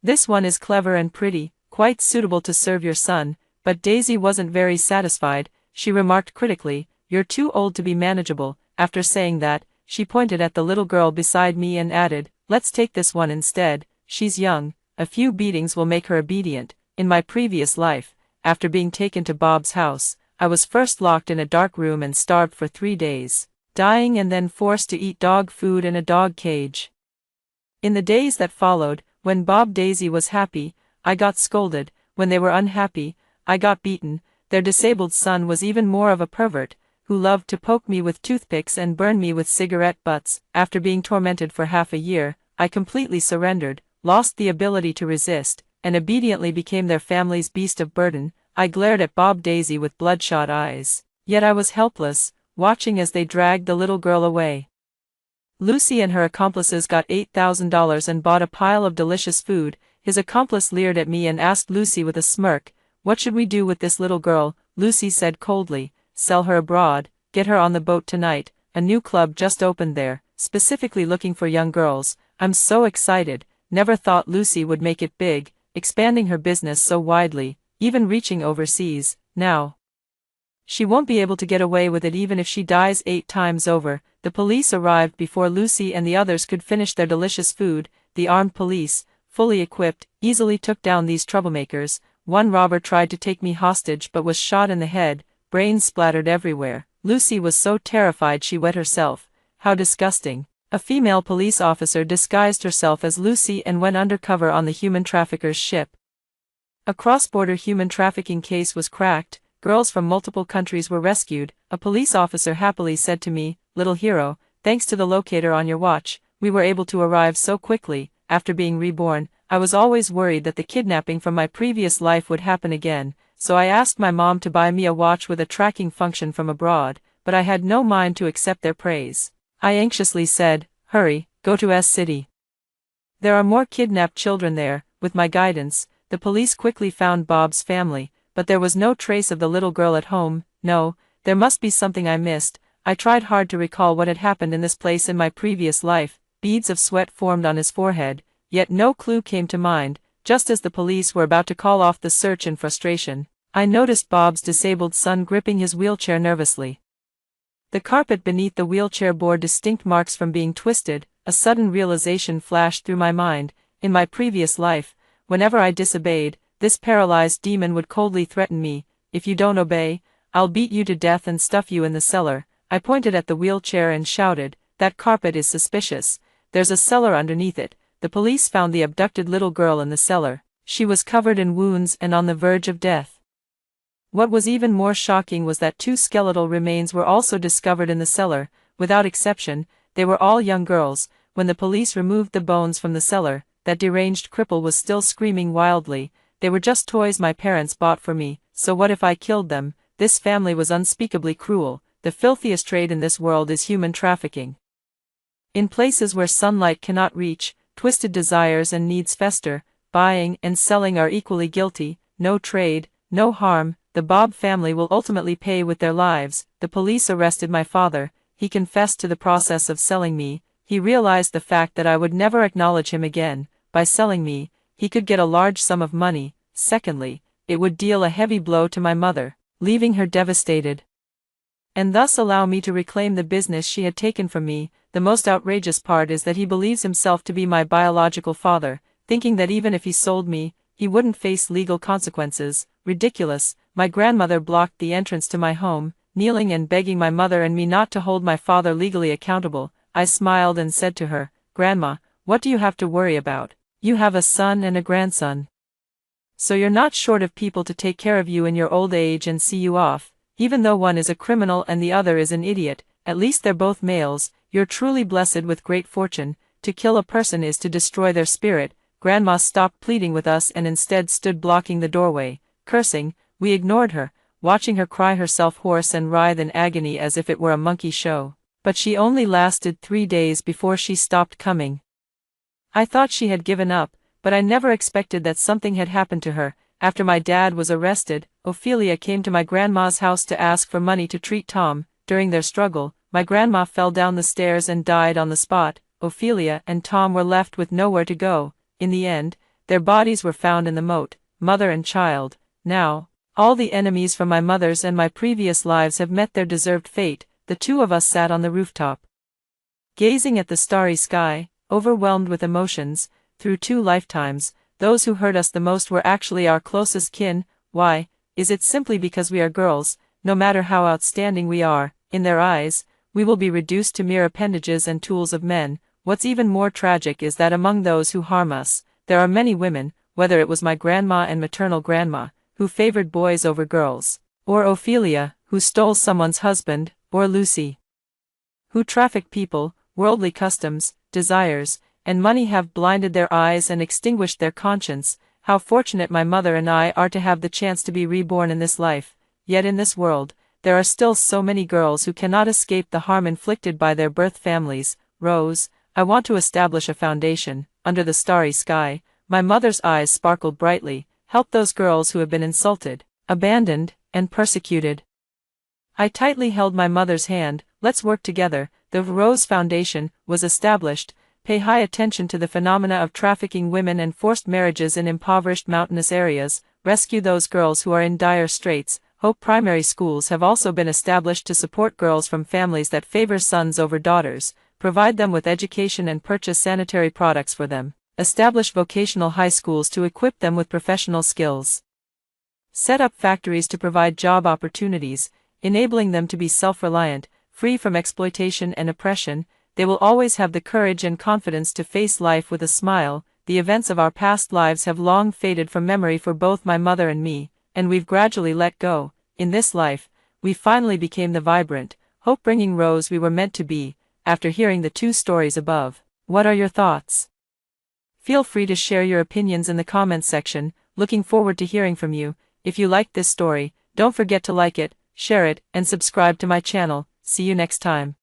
"This one is clever and pretty, quite suitable to serve your son." But Daisy wasn't very satisfied. She remarked critically, "You're too old to be manageable." After saying that, she pointed at the little girl beside me and added, "Let's take this one instead. She's young, a few beatings will make her obedient." In my previous life, after being taken to Bob's house, I was first locked in a dark room and starved for 3 days, dying and then forced to eat dog food in a dog cage. In the days that followed, when Bob Daisy was happy, I got scolded. When they were unhappy, I got beaten. Their disabled son was even more of a pervert, who loved to poke me with toothpicks and burn me with cigarette butts. After being tormented for half a year, I completely surrendered, lost the ability to resist, and obediently became their family's beast of burden. I glared at Bob Daisy with bloodshot eyes. Yet I was helpless, watching as they dragged the little girl away. Lucy and her accomplices got $8,000 and bought a pile of delicious food. His accomplice leered at me and asked Lucy with a smirk, "What should we do with this little girl?" Lucy said coldly, "Sell her abroad, get her on the boat tonight. A new club just opened there, specifically looking for young girls." I'm so excited. Never thought Lucy would make it big, expanding her business so widely, even reaching overseas. Now she won't be able to get away with it even if she dies 8 times over. The police arrived before Lucy and the others could finish their delicious food. The armed police, fully equipped, easily took down these troublemakers. One robber tried to take me hostage but was shot in the head, brains splattered everywhere. Lucy was so terrified she wet herself. How disgusting. A female police officer disguised herself as Lucy and went undercover on the human trafficker's ship. A cross-border human trafficking case was cracked. Girls from multiple countries were rescued. A police officer happily said to me, "Little hero, thanks to the locator on your watch, we were able to arrive so quickly." After being reborn, I was always worried that the kidnapping from my previous life would happen again, so I asked my mom to buy me a watch with a tracking function from abroad, but I had no mind to accept their praise. I anxiously said, "Hurry, go to S City. There are more kidnapped children there." With my guidance, the police quickly found Bob's family, but there was no trace of the little girl at home. No, there must be something I missed. I tried hard to recall what had happened in this place in my previous life. Beads of sweat formed on his forehead, yet no clue came to mind. Just as the police were about to call off the search in frustration, I noticed Bob's disabled son gripping his wheelchair nervously. The carpet beneath the wheelchair bore distinct marks from being twisted. A sudden realization flashed through my mind. In my previous life, whenever I disobeyed, this paralyzed demon would coldly threaten me. "If you don't obey, I'll beat you to death and stuff you in the cellar." I pointed at the wheelchair and shouted, "That carpet is suspicious. There's a cellar underneath it." The police found the abducted little girl in the cellar. She was covered in wounds and on the verge of death. What was even more shocking was that 2 skeletal remains were also discovered in the cellar. Without exception, they were all young girls. When the police removed the bones from the cellar, that deranged cripple was still screaming wildly. "They were just toys my parents bought for me, so what if I killed them?" This family was unspeakably cruel. The filthiest trade in this world is human trafficking. In places where sunlight cannot reach, twisted desires and needs fester. Buying and selling are equally guilty. No trade, no harm. The Bob family will ultimately pay with their lives. The police arrested my father. He confessed to the process of selling me. He realized the fact that I would never acknowledge him again. By selling me, he could get a large sum of money. Secondly, it would deal a heavy blow to my mother, leaving her devastated, and thus allow me to reclaim the business she had taken from me. The most outrageous part is that he believes himself to be my biological father, thinking that even if he sold me, he wouldn't face legal consequences. Ridiculous. My grandmother blocked the entrance to my home, kneeling and begging my mother and me not to hold my father legally accountable. I smiled and said to her, "Grandma, what do you have to worry about? You have a son and a grandson. So you're not short of people to take care of you in your old age and see you off, even though one is a criminal and the other is an idiot. At least they're both males. You're truly blessed with great fortune. To kill a person is to destroy their spirit." Grandma stopped pleading with us and instead stood blocking the doorway, cursing. We ignored her, watching her cry herself hoarse and writhe in agony as if it were a monkey show. But she only lasted 3 days before she stopped coming. I thought she had given up, but I never expected that something had happened to her. After my dad was arrested, Ophelia came to my grandma's house to ask for money to treat Tom. During their struggle, my grandma fell down the stairs and died on the spot. Ophelia and Tom were left with nowhere to go. In the end, their bodies were found in the moat, mother and child. Now, all the enemies from my mother's and my previous lives have met their deserved fate. The two of us sat on the rooftop, gazing at the starry sky, overwhelmed with emotions. Through 2 lifetimes, those who hurt us the most were actually our closest kin. Why? Is it simply because we are girls? No matter how outstanding we are, in their eyes, we will be reduced to mere appendages and tools of men. What's even more tragic is that among those who harm us, there are many women, whether it was my grandma and maternal grandma, who favored boys over girls, or Ophelia, who stole someone's husband, or Lucy, who trafficked people. Worldly customs, desires, and money have blinded their eyes and extinguished their conscience. How fortunate my mother and I are to have the chance to be reborn in this life. Yet in this world, there are still so many girls who cannot escape the harm inflicted by their birth families. Rose, I want to establish a foundation. Under the starry sky, my mother's eyes sparkled brightly. Help those girls who have been insulted, abandoned, and persecuted. I tightly held my mother's hand. Let's work together. The Rose Foundation was established. Pay high attention to the phenomena of trafficking women and forced marriages in impoverished mountainous areas. Rescue those girls who are in dire straits. Hope primary schools have also been established to support girls from families that favor sons over daughters. Provide them with education and purchase sanitary products for them. Establish vocational high schools to equip them with professional skills. Set up factories to provide job opportunities, enabling them to be self-reliant, free from exploitation and oppression. They will always have the courage and confidence to face life with a smile. The events of our past lives have long faded from memory for both my mother and me, and we've gradually let go. In this life, we finally became the vibrant, hope-bringing Rose we were meant to be. After hearing the 2 stories above, what are your thoughts? Feel free to share your opinions in the comments section. Looking forward to hearing from you. If you liked this story, don't forget to like it, share it, and subscribe to my channel. See you next time.